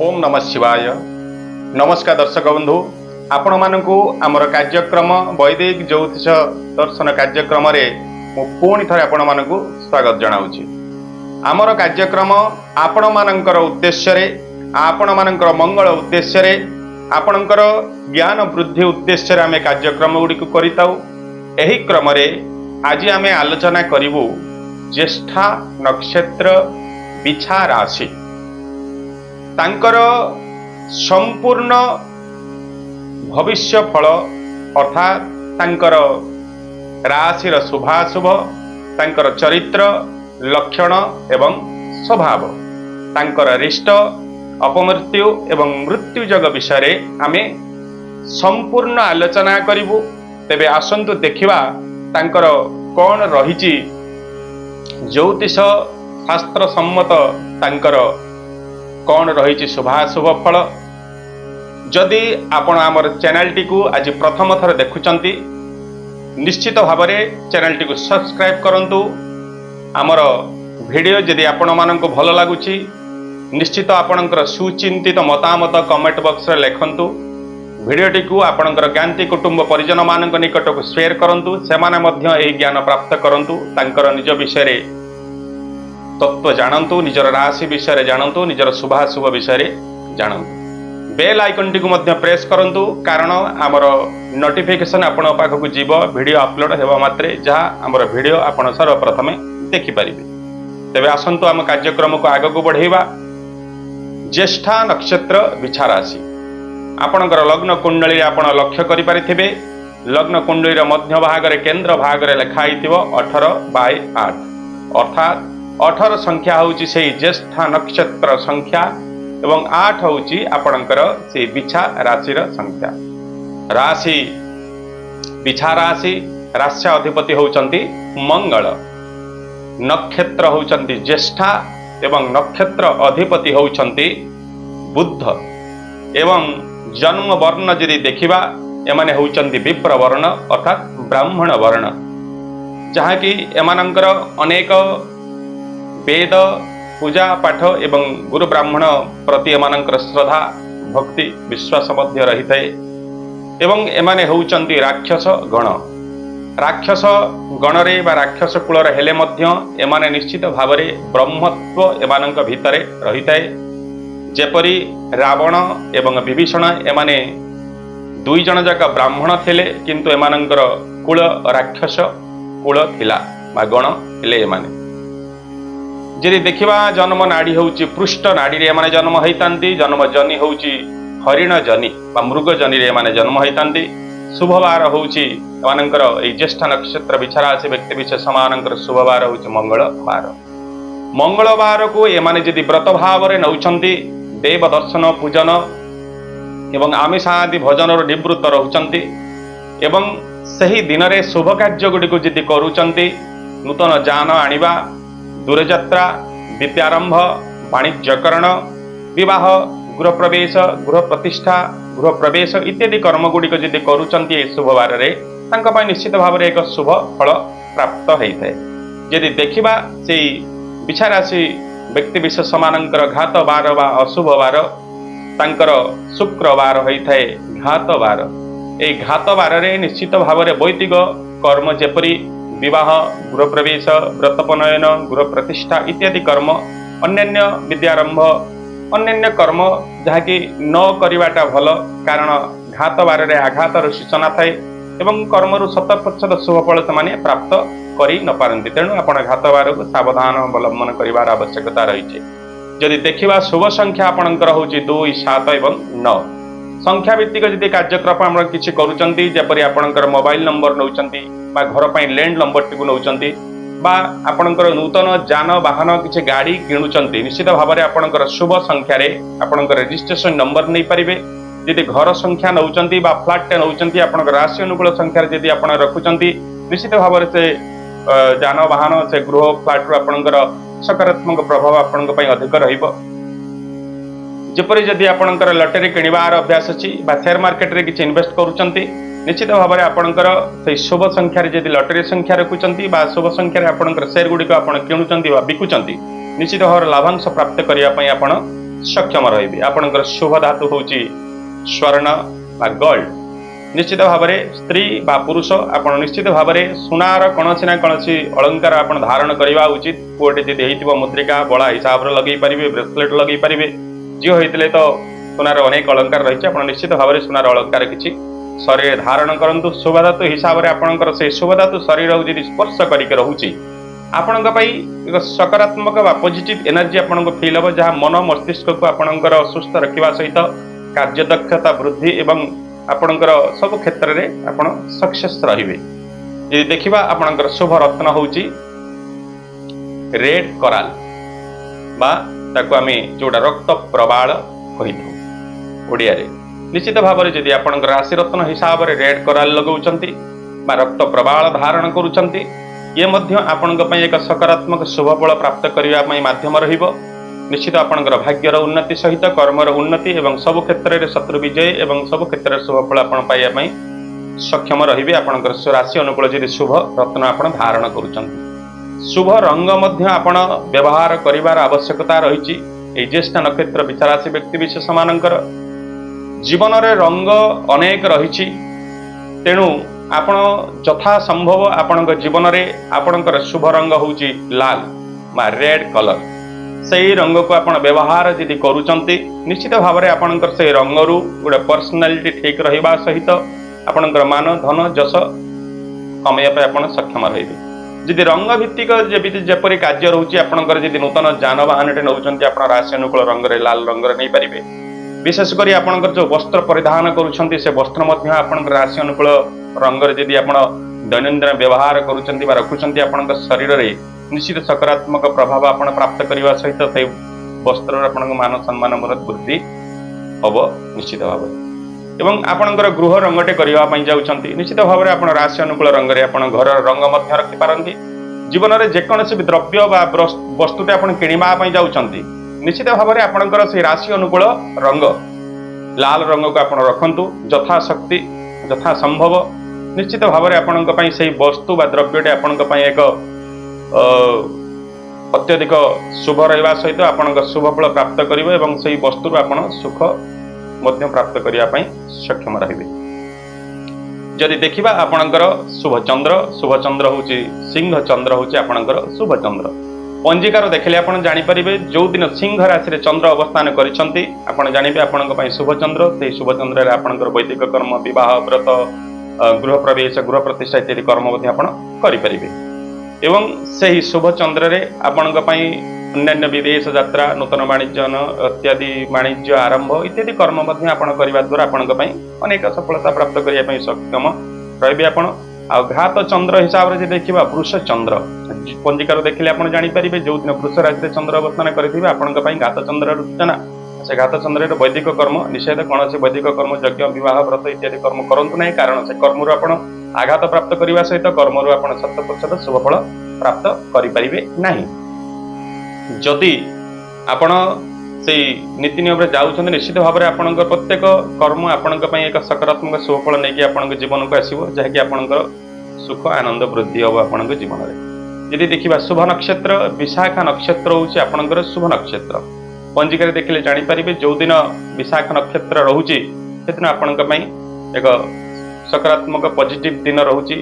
ओम नमः शिवाय। नमस्कार दर्शक बंधु, आपण मानकु आमर कार्यक्रम वैदिक ज्योतिष दर्शन कार्यक्रम रे मु पुणी थरे आपण मानकु स्वागत जनाउछि। आमर कार्यक्रम आपण मानकर उद्देश्य रे, आपण मानकर मंगल उद्देश्य रे, आपणकर ज्ञान वृद्धि उद्देश्य रे आमे कार्यक्रम गुडी करिताउ। एही क्रम रे आज आमे आलोचना करिवु ज्येष्ठा नक्षत्र बिछा राशि तांकर संपूर्ण भविष्य फल अर्थात तांकर राशिर शुभाशुभ, तांकर चरित्र लक्षण एवं स्वभाव, तांकर रिष्ट अपमृत्यु एवं मृत्यु जग विषय आमे संपूर्ण आलोचना करिवु। तेबे आसंतु देखिबा तांकर कौन रहिछि ज्योतिष शास्त्र सम्मत तांकर कौन रही शुभाशुभ फल। जदि आपण आमर चैनल टी को आज प्रथम थर देखुचंती निश्चित भाव में चैनल टी को सब्सक्राइब करंतु। आमर वीडियो जदि आपण मानक भल लगुची निश्चित आपणकर सुचिंतित मतामत कमेंट बॉक्स रे लिखंतु। वीडियो टी को आपणकर ज्ञाति कुटुंब परिजन मानक निकट को शेयर करंतु, सेमाने मध्य एही ज्ञान प्राप्त करंतु, तांकर निज विषय रे तत्व जानतु, निजर राशि विषय जानतु, निजर शुभाशुभ विषय जानतु। बेल आइकन टी को मध्य प्रेस करंतु, कारण आमर नोटिफिकेशन आपण पाखक जीव वीडियो अपलोड हेबा मात्रे जहा आमर वीडियो आपण सर्वप्रथमे देखि परिबे। तेबे आसंतु आम कार्यक्रम को आगक बढ़ेबा। ज्येष्ठा नक्षत्र बिछा राशि आपणकर लग्न कुंडली आपण लक्ष्य करि परिथिबे। लग्न कुंडलीर मध्य भाग रे केंद्र भाग रे लिखा आइतिबो 18/8 अर्थात 18 संख्या होउची सेही ज्येष्ठा नक्षत्र संख्या एवं 8 होउची आपणकर से बिछा राशिर संख्या। राशि बिछा राशि राशि अधिपति होउचंती मंगल, नक्षत्र होउचंती ज्येष्ठा एवं नक्षत्र अधिपति होउचंती बुध एवं जन्म वर्ण यदि देखिबा एमाने होउचंती विप्र वर्ण अर्थात ब्राह्मण वर्ण, जहाँ कि एमानंकर अनेक वेद पूजा पाठ एवं गुरु ब्राह्मण प्रति एमानंकर श्रद्धा भक्ति विश्वास मध्य रही थाए। एवं एमाने होउचंती राक्षस गण। राक्षस गणरे बा राक्षस कुलर हेले मध्य एमाने निश्चित भाव में ब्रह्मत्व एमानंक भितरे रही थाए। जेपरी रावण एवं विभीषण एमाने दुई जन जाक ब्राह्मण थिले, किंतु एमानंकर कुल राक्षस कुल थिला बा गण थिले। एमाने जदि देखिबा जन्म नाड़ी होउची पृष्ठ नाड़ी रे एमाने जन्म होइतांती। जन्म जनि होउची हरिण जनि बा मृग जनि रे एमाने जन्म होइतांती। शुभ वार होउची एमानंकर ए ज्येष्ठ नक्षत्र बिछा राशि व्यक्ति विशेष मानंकर शुभ वार होउची मंगलवार। मंगलवार को एमाने जदि व्रत भाव रे नउचंती, देव दर्शन पूजन एवं आमिष आदि भोजन निवृत्त रहउचंती एवं सही दिन रे शुभ कार्य गुडी को जदि करूचंती, नूतन जान आनिबा, दूरयात्रा, विद्यारंभ, वाणिज्यकरण, विवाह, गृह प्रवेश, गृह प्रतिष्ठा, गृह प्रवेश इत्यादि कर्म गुड़िक जदि करूचंती शुभ बार रे तांका पय निश्चित भाव में एक शुभ फल प्राप्त होइथाय। यदि देखिबा सेई बिछा राशि व्यक्ति विशेष मानकर घात बार बा अशुभ बार तांकर शुक्रवार होइथाय घात बार। ए घात बार रे निश्चित भाव में वैदिक कर्म जेपरी विवाह, गृह प्रवेश, व्रतपनयन, गृह प्रतिष्ठा इत्यादि कर्म, अन्यान्य विद्यारंभ, अन्यान्य कर्म जहाँकि न करिवाटा भल, कारण घात बार रे आघातर सूचना थाए एवं कर्मरु 100% शुभ फल से प्राप्त करि न पारंती। तेणु आपण घात बार को सावधान अवलंबन करिवार आवश्यकता रही। जदि देखिबा शुभ संख्या आपणकर होउची 2, 7 एवं 9। संख्या भित्तिक जदि कार्यक्रम आम किछि करूचंती, जेपरि आपणकर मोबाइल नंबर नउचंती बा घर पई लैंड नंबर टी को नउचंती बा आपणकर नूतन जान वाहन किछि गाड़ी किणुचंती, निश्चित भाव में आपणकर शुभ संख्या रे आपणकर रजिस्ट्रेशन नंबर नै परिबे। जदि घर संख्या नउचंती बा फ्लैट टे नउचंती, आपणकर राशि अनुकूल संख्या रे जदि आपण रखुचंती, निश्चित भाव में से जान वाहन से गृह फ्लैट रो आपणकर सकारात्मक प्रभाव आपणक पई अधिक रहिबो। जेपरि जदि आपणकर लटरी किणवार अभ्यास अछि बा शेयर मार्केट रे किछि इन्वेस्ट करूचंती, निश्चित भाव में आपणकर से शुभ संख्यार जदि लटरी संख्या रखुचंती बा शुभ संख्यार आपणकर शेयर गुडी को आपण किणुचंती बा बिकुचंती, निश्चित भाव लाभांश प्राप्त करिया पई आपण सक्षम रहिबे। आपणकर शुभ धातु होची स्वर्ण बा गोल्ड। निश्चित भाव में स्त्री बा पुरुष आपण निश्चित भाव में सुनार कौनसी ना कौनसी अलंकार आपण धारण करवा उचित। पुओटे जदि होइतिबो मुद्रिका बड़ा हिसाब रे लगे पारिबे, ब्रेसलेट लगे पारिबे। झियो होइतिले तो सुनार अनेक अलंकार रही आपण निश्चित भाव में सुनार अलंकार किछि शरीर धारण करंतु। शुभ धातु हिसाब से आपणकर से शुभ धातु शरीर जदि स्पर्श करिके रहूची आपणक पई एक सकारात्मक बा पॉजिटिव एनर्जी आपणको फील हो, जहाँ मन मस्तिष्क को आपणकर सुस्थ रखिबा सहित कार्यदक्षता वृद्धि एवं आपणकर सब क्षेत्र में आपण सक्सेस रहिबे। यदि देखिबा आपणकर शुभ रत्न होची रेड कोराल बा ताको आमे जोडा रक्त प्रवाल कहिथु ओडिया रे। निश्चित भाव में जदि आपणकर राशि रत्न हिसाब से रेड कोराल लगाउचंती बा रक्त प्रवाल धारण करूचंती ये मध्य आपणक पई एक सकारात्मक शुभ फल प्राप्त करिवा पई माध्यम रहिबो। निश्चित आपणकर भाग्यर उन्नति सहित कर्मर उन्नति एवं सब क्षेत्र में शत्रु विजय एवं सब क्षेत्र में शुभ फल आपण पाइबा पई सक्षम रहिबे। आपणकर राशि अनुकूल जदि शुभ रत्न आपण धारण करूचंती। शुभ रंग मध्य आपण व्यवहार करिवार आवश्यकता रहिछि। ए ज्येष्ठ नक्षत्र विचारासी व्यक्ति विशेष मानकर जीवन रे रंग अनेक रहिछि, तेणु आपण यथा संभव आपण जीवन रे आपणकर शुभ रंग होउछि लाल बा रेड कलर। सही रंग को आपण व्यवहार यदि करूचंती निश्चित भाव में आपणकर से रंगरू गोटे पर्सनालिटी ठीक रहिबा सहित आपणकर मान धन जस कमाइबा पे आपण सक्षम रहिबे। यदि रंग भित्तिक जेपरि कार्य रहउछि आपणकर यदि नूतन जानवाहन टे नउचंती आपण राशि अनुकूल रंग रे लाल रंग रे नै परिबे। विशेष करी आपणकर जो वस्त्र परिधान करूछंती से वस्त्र मध्य आपणकर राशि अनुकूल रंग रे यदि आपण दैनंदिन व्यवहार करूछंती बा रखुछंती आपणकर शरीर रे निश्चित सकारात्मक प्रभाव आपण प्राप्त करने सहित से वस्त्र आपण मान सम्मान वृद्धि हम निश्चित भाव एवं आपणकर गृह रंगटे करने जाऊँगी निश्चित भाव में आप राशि अनुकूल रंग में आप घर रंग रखिपारती। जीवन में जेकोसी भी द्रव्य बा वस्तुटे आप किणवाई जाऊँगी निश्चित भाव में आपणकर से राशि अनुकूल रंग लाल रंग को आप रखु यथाशक्ति यथा संभव। निश्चित भाव में आपण से वस्तु बा द्रव्यटे आपण एक अत्यधिक शुभ रहा सहित आपण शुभ फल प्राप्त करेंगे और से वस्तु आपण सुख मध्य प्राप्त करने सक्षम रहिबे। जदि देखिबा आपणकर शुभ चंद्र होची सिंह चंद्र होची आपणकर शुभ चंद्र। पंजिकार देखले आपण जानि परिबे जो दिन सिंह राशि रे चंद्र अवस्थान करिसंती आपण जानिबे आपणक पई शुभ चंद्र। से शुभ चंद्र रे आपणकर वैदिक कर्म विवाह व्रत गृह प्रवेश गृह प्रतिष्ठा इत्यादि कर्म मध्य आपण करि परिबे। एवं सही शुभ चंद्र रे आपणक पई अन्य विदेश यात्रा नूतन वाणिज्य इत्यादि वाणिज्य आरंभ इत्यादि कर्म मध्य आपण करबा द्वारा आपणक पई अनेक सफलता प्राप्त करिया पई सक्षम रहिबे। आपण आ घात चंद्र हिसाब रे देखिबा वृष चंद्र पंजिकार देखिले आपण जानि परिबे जो दिन वृष राशि रे चंद्र अवस्थान करिथिबे आपणक पई घात चंद्र रूचना। से घात चंद्र रे वैदिक कर्म निषेध कौन से वैदिक कर्म यज्ञ विवाह व्रत इत्यादि कर्म करंतु नहीं, कारण से कर्म रु आपण आघात प्राप्त करने सहित कर्म रु आप 100% शुभ फल प्राप्त करें नहीं। जदि आपण से नीति नियम जाऊँ निश्चित भाव में आपण प्रत्येक कर्म आपण एक सकारात्मक शुभ फल नहीं आपण जीवन को आसो जहाँकि आपणकर सुख आनंद वृद्धि हम आपण जीवन में। यदि देखा शुभ नक्षत्र विशाखा नक्षत्र हूँ आपणकर शुभ नक्षत्र। पंजिकार देखिले जानीपारे जो दिन विशाखा नक्षत्र रोचे से दिन आपण एक सकारात्मक पॉजिटिव दिन रोचे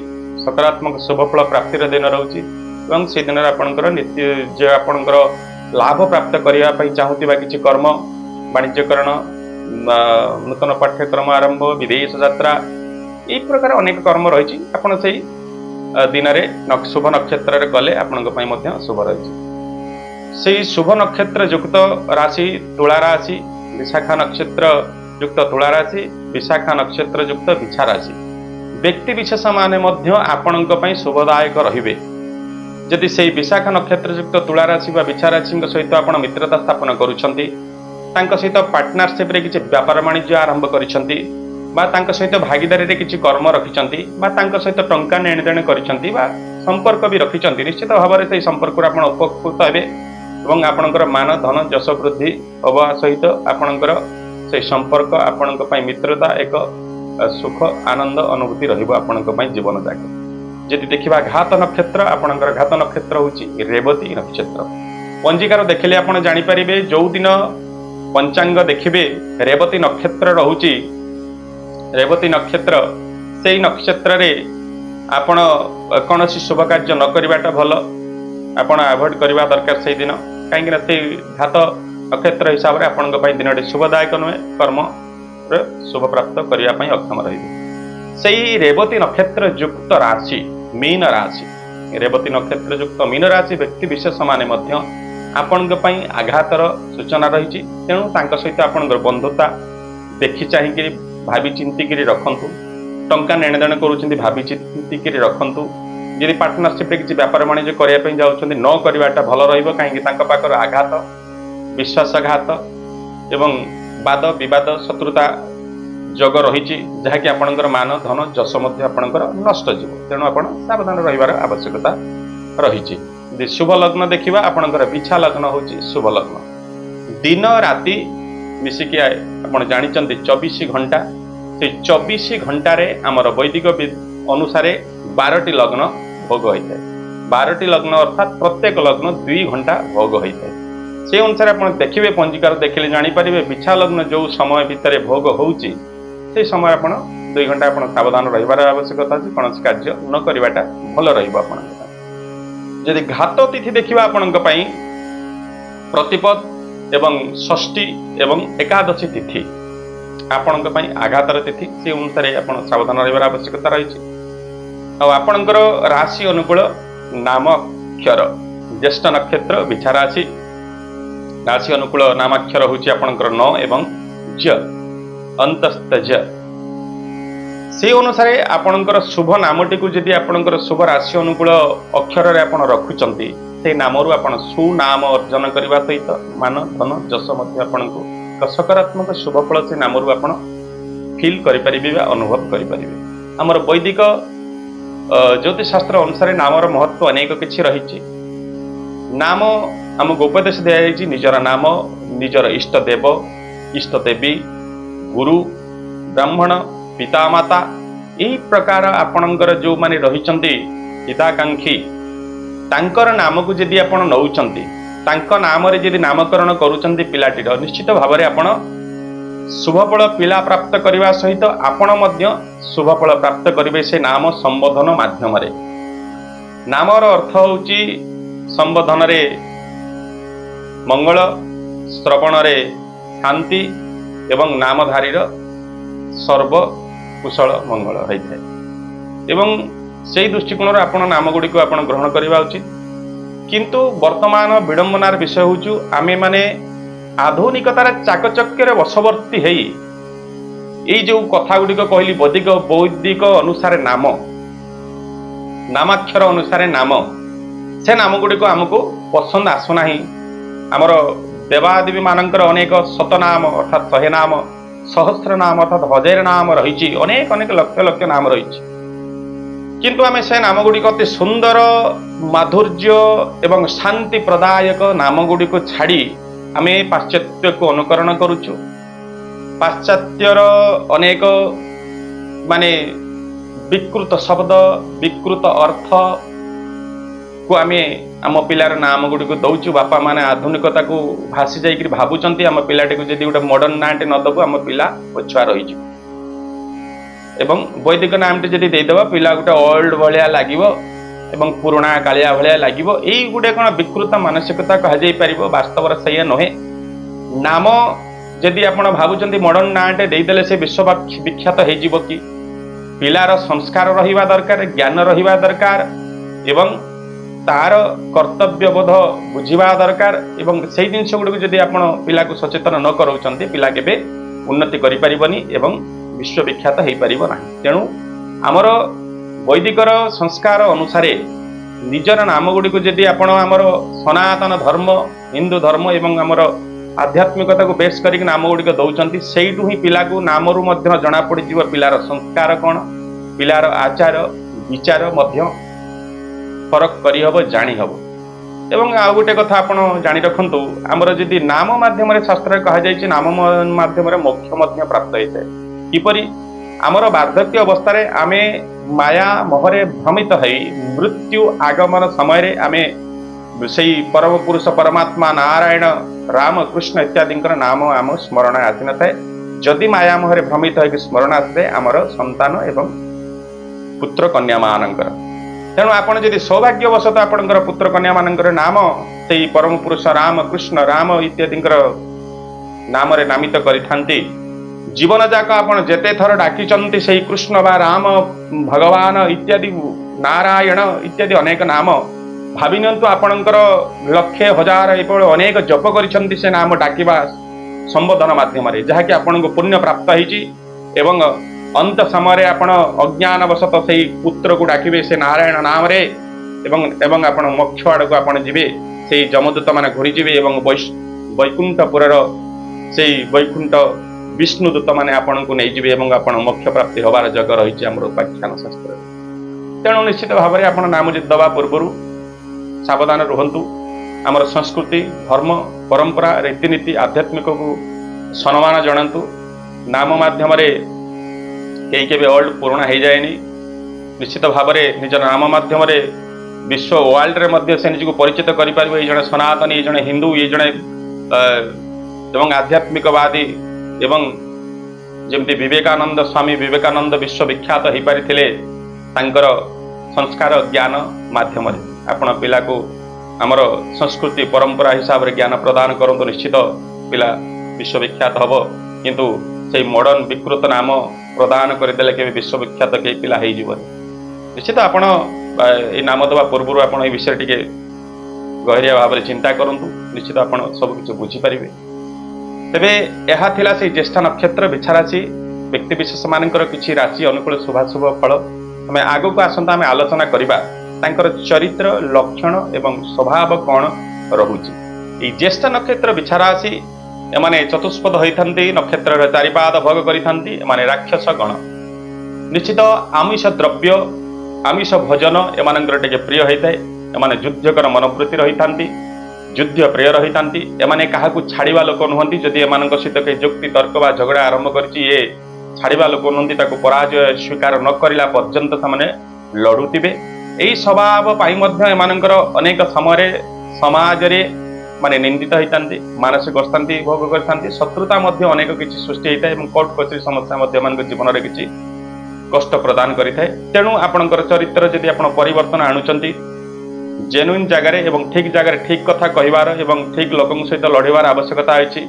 सकारात्मक शुभ फल प्राप्तिर दिन रोचे और से दिन आपणकर नित्य जो आपणकर लाभ प्राप्त करने चाहूबा किसी कर्म वाणिज्यकरण नूतन पाठ्यक्रम आरंभ विदेश यात्रा यही प्रकार अनेक कर्म रही आपड़ से दिन में शुभ नक्षत्र गले आपण शुभ रही। से शुभ नक्षत्र युक्त राशि तुला राशि विशाखा नक्षत्र युक्त तुला राशि विशाखा नक्षत्र युक्त बिछा राशि व्यक्ति विशेष माने आपण शुभदायक रहिबे। जदि से विशाखा नक्षत्र युक्त तुला राशि बिछा राशि सहित आप मित्रता स्थापन करुछंती सहित पार्टनरशिप रे किछि व्यापार वाणिज्य आरंभ करिसंती सहित भागीदारी रे किछि कर्म रखिसंती सहित टंका नेण देण करिसंती संपर्क भी रखिसंती निश्चित भाव में से संपर्क आपण उपकृत हेबे और आपणकर मान धन जश वृद्धि हवा सहित आपणकर से संपर्क आपणक पई मित्रता एक सुख आनंद अनुभूति रहिबो आपणक पई जीवन जाके। यदि देखिबा घात नक्षत्र आपणकर घात नक्षत्र होची रेवती नक्षत्र। पंजिकार देखले आपण जानि परिबे जो दिन पंचांग देखिए रेवती नक्षत्र रहुची रेवती नक्षत्र से नक्षत्र रे आपण कौन शुभ कार्य न करवाटा भल आपण अवॉइड करवा दरकार से दिन कहीं घात नक्षत्र हिसाब से आपण दिन शुभदायक नुहे कर्म शुभ प्राप्त करने अक्षम रही से रेवती नक्षत्र युक्त राशि मीन राशि रेवती नक्षत्र युक्त मीन राशि व्यक्ति विशेष माने आपण आघातर सूचना रही तेणु सहित आपण बंधुता देखि चाहिए भावी चिंतिक रखु टंका नेणदेण कर भावी चिंतिक रखु यदि पार्टनरशिप किसी व्यापार वाणिज्य करने जाऊँ न करवाटा भल रही आघात विश्वासघात एवं वाद विवाद शत्रुता जग रही जहाँकि आपणकर मान धन जश आपणकर नष्ट जीव तेणु आप सावधान रही आवश्यकता रही शुभ लग्न देखा आपणकर बिछा लग्न हूँ शुभ लग्न दिन राति मिसिकी आप जानते 24 घंटा से 24 घंटे आमर वैदिक अनुसार 12टी लग्न भोग होता है 12टी लग्न अर्थात प्रत्येक लग्न 2 घंटा भोग होता है से अनुसार आप देखिए पंजिकार देखिले जानीपारे बिछा लग्न जो समय भितर भोग होची से समय आप 2 घंटा आप सावधान रही आवश्यकता अच्छी कौन कार्य न करवाटा भल रही घात तिथि देखा आपण प्रतिपद एवं षष्ठी एवं एकादशी तिथि आपण आघातर तिथि से अनुसार आप सावधान रही आवश्यकता रही आपणकर राशि अनुकूल नामाक्षर ज्येष्ठ नक्षत्र बिछा राशि राशि अनुकूल नामाक्षर हूँ आपणकर न एवं ज अंतस्थ ज से अनुसार आपणकर शुभ नामटी को जदि आपणकर शुभ राशि अनुकूल अक्षर रे आपण रखुचंती से नामरू आपण सुनाम अर्जन करने सहित मान धन जश आपको सकारात्मक शुभ फल से नामरू आपण फील करें अनुभव करें आमर वैदिक ज्योतिषशास्त्र अनुसार नामर महत्व अनेक किसी रही नाम आमको उपदेश दिखाई निजर नाम निजर इष्टदेव इष्टदेवी गुरु ब्राह्मण पितामाता यही प्रकार आपणकर जो माने रही हिताकांक्षी तांकर नाम को जदि आपण नौचंती तांको नाम रे जदि नामकरण करूचंती पिलाटीर निश्चित भाव में आपण शुभफल पिला प्राप्त करने सहित आपण मध्य शुभफल प्राप्त करेंगे से नाम संबोधन माध्यम रे नामर अर्थ होची संबोधन रे मंगल श्रवण रे शांति एवं नामधारी सर्व कुशल मंगल होता है एवं से दृष्टिकोण आपण नाम गुड़ी को आपण ग्रहण करवा उचित किंतु वर्तमान विडंबनार विषय होचु आमे माने आधुनिकतार चाकचक्य वशवर्ती है ये जो कथा गुड़िक कहली वैदिक अनुसार नाम नामाक्षर अनुसार नाम से नाम गुड़िक आमको पसंद आसुना आमर देवादेवी मानकर अनेक शतनाम अर्थात 100 नाम सहस्र नाम अर्थात 1000 नाम रही अनेक अनेक लक्ष लक्ष नाम रही किंतु आमे से नाम गुड़िक अति सुंदर माधुर्य एवं शांति प्रदायक नाम गुड़िक छाड़ी आमे पाश्चात्य को अनुकरण करुचु पाश्चात्यर अनेक माने विकृत शब्द विकृत अर्थ को आमे आम पिलार नाम गुड़िक दौचु बापा माने आधुनिकता को भासी जाइए भावुंट आम पिलाटी को जब गोटे मॉडर्न नाँटे नदबू आम पिला पछुआ रही एवं वैदिक नामटी जब देदेव पिला गोटे ओल्ड भाया लगे एवं पुराणा कालिया भाया लगे यही गोटे कौन विकृत मानसिकता कहुपर वास्तव से नुहे नाम जदि आप भावुं मॉडर्न नाँटे देदेले से विश्व विख्यात हो कि पिलार संस्कार रहिबा दरकार ज्ञान रहिबा दरकार एवं तार कर्तव्य बोध बुझा दरकार एवं से जिनस गुड़ जदि आप पिला को सचेतन न कराउछन्ते पिला केबे उन्नति करि परिबनी एवं विश्व विख्यात हो पारिब नाही तेणु आमर वैदिकर संस्कार अनुसार निजर नाम गुड़ी को जदि आपण आमर सनातन धर्म हिंदू धर्म एवं आमर आध्यात्मिकता को बेस करिक नाम गुड़िक दौरान से ही पिला को नामरू जना पड़ पिलार संस्कार कौन पिलार आचार विचार फरक करहब जानीहब एवं आउ गोटे कथा आप जानी रखु आमर जदि नाम मध्यम शास्त्र कहुई नाम मध्यम मोक्ष प्राप्त होता है किपरि आमर वार्धक्य अवस्था आमे माया मोहरे भ्रमित है मृत्यु आगमन समय आमे ସେଇ ପରମ ପୁରୁଷ ପରମାତ୍ମା ନାରାୟଣ ରାମ କୃଷ୍ଣ ଇତ୍ୟାଦିଙ୍କର ନାମ ଆମ ସ୍ମରଣ ଆସିନଥାଏ। ଯଦି ମାୟା ମୋହରେ ଭ୍ରମିତ ହୋଇକି ସ୍ମରଣ ଆସିଥାଏ ଆମର ସନ୍ତାନ ଏବଂ ପୁତ୍ର କନ୍ୟା ମାନଙ୍କର। ତେଣୁ ଆପଣ ଯଦି ସୌଭାଗ୍ୟବଶତଃ ଆପଣଙ୍କର ପୁତ୍ର କନ୍ୟା ମାନଙ୍କର ନାମ ସେଇ ପରମ ପୁରୁଷ ରାମ କୃଷ୍ଣ ରାମ ଇତ୍ୟାଦିଙ୍କର ନାମରେ ନାମିତ କରିଥାନ୍ତି, ଜୀବନ ଯାକ ଆପଣ ଯେତେ ଥର ଡାକିଛନ୍ତି ସେଇ କୃଷ୍ଣ ବା ରାମ ଭଗବାନ ଇତ୍ୟାଦି ନାରାୟଣ ଇତ୍ୟାଦି ଅନେକ ନାମ ଭାବି ନିଅନ୍ତୁ, ଆପଣଙ୍କର ଲକ୍ଷେ ହଜାର ଏଭଳି ଅନେକ ଜପ କରିଛନ୍ତି ସେ ନାମ ଡାକିବା ସମ୍ବୋଧନ ମାଧ୍ୟମରେ, ଯାହାକି ଆପଣଙ୍କୁ ପୁଣ୍ୟ ପ୍ରାପ୍ତ ହେଇଛି ଏବଂ ଅନ୍ତ ସମୟରେ ଆପଣ ଅଜ୍ଞାନବଶତଃ ସେଇ ପୁତ୍ରକୁ ଡାକିବେ ସେ ନାରାୟଣ ନାମରେ ଏବଂ ଆପଣ ମୋକ୍ଷ ଆଡ଼କୁ ଆପଣ ଯିବେ। ସେଇ ଯମଦୂତ ମାନେ ଘୁରିଯିବେ ଏବଂ ବୈକୁଣ୍ଠପୁରର ସେଇ ବୈକୁଣ୍ଠ ବିଷ୍ଣୁ ଦୂତ ମାନେ ଆପଣଙ୍କୁ ନେଇଯିବେ ଏବଂ ଆପଣ ମୋକ୍ଷ ପ୍ରାପ୍ତି ହେବାର ଯୋଗ ରହିଛି ଆମର ଉପାଖ୍ୟାନ ଶାସ୍ତ୍ରରେ। ତେଣୁ ନିଶ୍ଚିତ ଭାବରେ ଆପଣ ନାମ ଦେବା ପୂର୍ବରୁ ସାବଧାନ ରୁହନ୍ତୁ। ଆମର ସଂସ୍କୃତି ଧର୍ମ ପରମ୍ପରା ରୀତିନୀତି ଆଧ୍ୟାତ୍ମିକକୁ ସମ୍ମାନ ଜଣାନ୍ତୁ। ନାମ ମାଧ୍ୟମରେ କେହି କେବେ ଓଲ୍ଡ ପୁରୁଣା ହେଇଯାଏନି। ନିଶ୍ଚିତ ଭାବରେ ନିଜ ନାମ ମାଧ୍ୟମରେ ବିଶ୍ୱ ୱାର୍ଲଡରେ ମଧ୍ୟ ସେ ନିଜକୁ ପରିଚିତ କରିପାରିବ। ଏଇ ଜଣେ ସନାତନୀ, ଏଇ ଜଣେ ହିନ୍ଦୁ, ଏଇ ଜଣେ ଏବଂ ଆଧ୍ୟାତ୍ମିକବାଦୀ ଏବଂ ଯେମିତି ବିବେକାନନ୍ଦ ସ୍ୱାମୀ ବିବେକାନନ୍ଦ ବିଶ୍ୱବିଖ୍ୟାତ ହେଇପାରିଥିଲେ ତାଙ୍କର ସଂସ୍କାର ଜ୍ଞାନ ମାଧ୍ୟମରେ। ଆପଣ ପିଲାକୁ ଆମର ସଂସ୍କୃତି ପରମ୍ପରା ହିସାବରେ ଜ୍ଞାନ ପ୍ରଦାନ କରନ୍ତୁ, ନିଶ୍ଚିତ ପିଲା ବିଶ୍ୱବିଖ୍ୟାତ ହେବ। କିନ୍ତୁ ସେଇ ମଡର୍ଣ୍ଣ ବିକୃତ ନାମ ପ୍ରଦାନ କରିଦେଲେ କେବେ ବିଶ୍ୱବିଖ୍ୟାତ କେହି ପିଲା ହେଇଯିବନି। ନିଶ୍ଚିତ ଆପଣ ଏଇ ନାମ ଦେବା ପୂର୍ବରୁ ଆପଣ এই ବିଷୟରେ ଟିକେ ଗହୀରିଆ ଭାବରେ ଚିନ୍ତା କରନ୍ତୁ, ନିଶ୍ଚିତ ଆପଣ ସବୁକିଛି ବୁଝିପାରିବେ। ତେବେ ଏହା ଥିଲା ସେଇ ଜ୍ୟେଷ୍ଠ ନକ୍ଷତ୍ର ବିଛାରାଶି ବ୍ୟକ୍ତିବିଶେଷ ମାନଙ୍କର କିଛି ରାଶି ଅନୁକୂଳ ଶୁଭାଶୁଭ ଫଳ। ଆମେ ଆଗକୁ ଆସନ୍ତା ଆମେ ଆଲୋଚନା କରିବା ତାଙ୍କର ଚରିତ୍ର ଲକ୍ଷଣ ଏବଂ ସ୍ୱଭାବ କ'ଣ ରହୁଛି। ଏଇ ଜ୍ୟେଷ୍ଠ ନକ୍ଷତ୍ର ବିଛାରାଶି ଏମାନେ ଚତୁଷ୍ପଦ ହୋଇଥାନ୍ତି, ନକ୍ଷତ୍ରର ଚାରିପାଦ ଭୋଗ କରିଥାନ୍ତି। ଏମାନେ ରାକ୍ଷସ ଗଣ। ନିଶ୍ଚିତ ଆମିଷ ଦ୍ରବ୍ୟ ଆମିଷ ଭୋଜନ ଏମାନଙ୍କର ଟିକେ ପ୍ରିୟ ହୋଇଥାଏ। ଏମାନେ ଯୁଦ୍ଧକର ମନୋବୃତ୍ତି ରହିଥାନ୍ତି, ଯୁଦ୍ଧ ପ୍ରିୟ ରହିଥାନ୍ତି। ଏମାନେ କାହାକୁ ଛାଡ଼ିବା ଲୋକ ନୁହନ୍ତି। ଯଦି ଏମାନଙ୍କ ସହିତ କେହି ଯୁକ୍ତି ତର୍କ ବା ଝଗଡ଼ା ଆରମ୍ଭ କରିଛି, ଏ ଛାଡ଼ିବା ଲୋକ ନୁହନ୍ତି। ତାକୁ ପରାଜୟ ସ୍ୱୀକାର ନ କରିଲା ପର୍ଯ୍ୟନ୍ତ ସେମାନେ ଲଢୁଥିବେ। ଏହି ସ୍ୱଭାବ ପାଇଁ ମଧ୍ୟ ଏମାନଙ୍କର ଅନେକ ସମୟରେ ସମାଜରେ ମାନେ ନିନ୍ଦିତ ହୋଇଥାନ୍ତି, ମାନସିକ ଅଶାନ୍ତି ଭୋଗ କରିଥାନ୍ତି। ଶତ୍ରୁତା ମଧ୍ୟ ଅନେକ କିଛି ସୃଷ୍ଟି ହୋଇଥାଏ ଏବଂ କୋର୍ଟ କଚେରୀ ସମସ୍ୟା ମଧ୍ୟ ଏମାନଙ୍କ ଜୀବନରେ କିଛି କଷ୍ଟ ପ୍ରଦାନ କରିଥାଏ। ତେଣୁ ଆପଣଙ୍କର ଚରିତ୍ର ଯଦି ଆପଣ ପରିବର୍ତ୍ତନ ଆଣୁଛନ୍ତି, ଜେନୁଇନ୍ ଜାଗାରେ ଏବଂ ଠିକ୍ ଜାଗାରେ ଠିକ୍ କଥା କହିବାର ଏବଂ ଠିକ୍ ଲୋକଙ୍କ ସହିତ ଲଢ଼ିବାର ଆବଶ୍ୟକତା ଅଛି।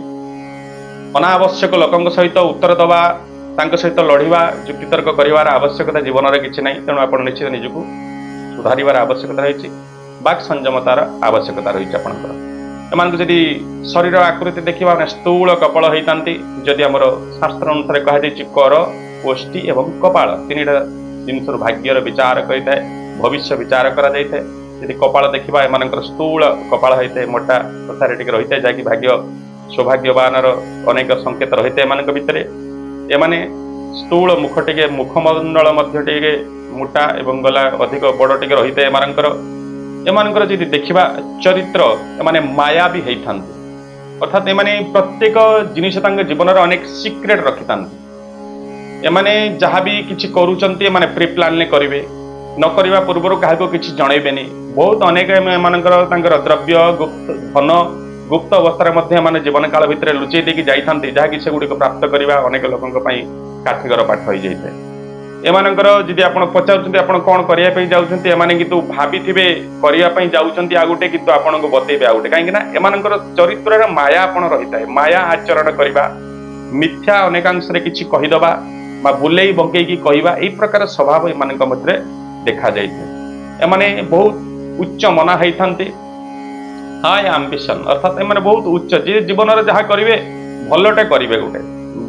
ଅନାବଶ୍ୟକ ଲୋକଙ୍କ ସହିତ ଉତ୍ତର ଦେବା, ତାଙ୍କ ସହିତ ଲଢ଼ିବା, ଯୁକ୍ତିତର୍କ କରିବାର ଆବଶ୍ୟକତା ଜୀବନରେ କିଛି ନାହିଁ। ତେଣୁ ଆପଣ ନିଶ୍ଚିତ ନିଜକୁ ସୁଧାରିବାର ଆବଶ୍ୟକତା ରହିଛି। ବାକ୍ ସଂଯମତାର ଆବଶ୍ୟକତା ରହିଛି ଆପଣଙ୍କର। ଏମାନଙ୍କୁ ଯଦି ଶରୀର ଆକୃତି ଦେଖିବା ମାନେ ସ୍ଥୂଳ କପାଳ ହେଇଥାନ୍ତି। ଯଦି ଆମର ଶାସ୍ତ୍ର ଅନୁସାରେ କୁହାଯାଇଛି କର, ଓଷ୍ଠି ଏବଂ କପାଳ ତିନିଟା ଜିନିଷରୁ ଭାଗ୍ୟର ବିଚାର କରିଥାଏ, ଭବିଷ୍ୟ ବିଚାର କରାଯାଇଥାଏ। ଯଦି କପାଳ ଦେଖିବା ଏମାନଙ୍କର ସ୍ଥୂଳ କପାଳ ହୋଇଥାଏ, ମୋଟା କଥାରେ ଟିକେ ରହିଥାଏ, ଯାହାକି ଭାଗ୍ୟ ସୌଭାଗ୍ୟବାନର ଅନେକ ସଂକେତ ରହିଥାଏ ଏମାନଙ୍କ ଭିତରେ। ଏମାନେ ସ୍ଥୂଳ ମୁଖ ଟିକେ ମୁଖମଣ୍ଡଳ ମଧ୍ୟ ଟିକେ ମୋଟା ଏବଂ ଗଲା ଅଧିକ ବଡ଼ ଟିକେ ରହିଥାଏ ଏମାନଙ୍କର ଯଦି ଦେଖିବା ଚରିତ୍ର ଏମାନେ ମାୟାବୀ ହେଇଥାନ୍ତି। ଅର୍ଥାତ୍ ଏମାନେ ପ୍ରତ୍ୟେକ ଜିନିଷ ତାଙ୍କ ଜୀବନରେ ଅନେକ ସିକ୍ରେଟ ରଖିଥାନ୍ତି। ଏମାନେ ଯାହା ବି କିଛି କରୁଛନ୍ତି ଏମାନେ ପ୍ରି ପ୍ଲାନ୍ରେ କରିବେ, ନ କରିବା ପୂର୍ବରୁ କାହାକୁ କିଛି ଜଣେଇବେନି। ବହୁତ ଅନେକ ଏମାନଙ୍କର ତାଙ୍କର ଦ୍ରବ୍ୟ ଧନ ଗୁପ୍ତ ଅବସ୍ଥାରେ ମଧ୍ୟ ଏମାନେ ଜୀବନ କାଳ ଭିତରେ ଲୁଚେଇ ଦେଇକି ଯାଇଥାନ୍ତି, ଯାହାକି ସେଗୁଡ଼ିକ ପ୍ରାପ୍ତ କରିବା ଅନେକ ଲୋକଙ୍କ ପାଇଁ କାଠିକର ପାଠ ହୋଇଯାଇଥାଏ। ଏମାନଙ୍କର ଯଦି ଆପଣ ପଚାରୁଛନ୍ତି ଆପଣ କ'ଣ କରିବା ପାଇଁ ଯାଉଛନ୍ତି, ଏମାନେ କିନ୍ତୁ ଭାବିଥିବେ କରିବା ପାଇଁ ଯାଉଛନ୍ତି ଆଉ ଗୋଟେ, କିନ୍ତୁ ଆପଣଙ୍କୁ ବତେଇବେ ଆଉ ଗୋଟେ। କାହିଁକି ନା ଏମାନଙ୍କର ଚରିତ୍ରରେ ମାୟା ଆପଣ ରହିଥାଏ। ମାୟା ଆଚରଣ କରିବା, ମିଥ୍ୟା ଅନେକାଂଶରେ କିଛି କହିଦେବା ବା ବୁଲେଇ ବଙ୍କେଇକି କହିବା, ଏଇ ପ୍ରକାର ସ୍ୱଭାବ ଏମାନଙ୍କ ମଧ୍ୟରେ ଦେଖାଯାଇଥାଏ। ଏମାନେ ବହୁତ ଉଚ୍ଚ ମନା ହେଇଥାନ୍ତି, ହାଇ ଆମ୍ବିସନ୍, ଅର୍ଥାତ୍ ଏମାନେ ବହୁତ ଉଚ୍ଚ, ଯିଏ ଜୀବନରେ ଯାହା କରିବେ ଭଲଟେ କରିବେ। ଗୋଟେ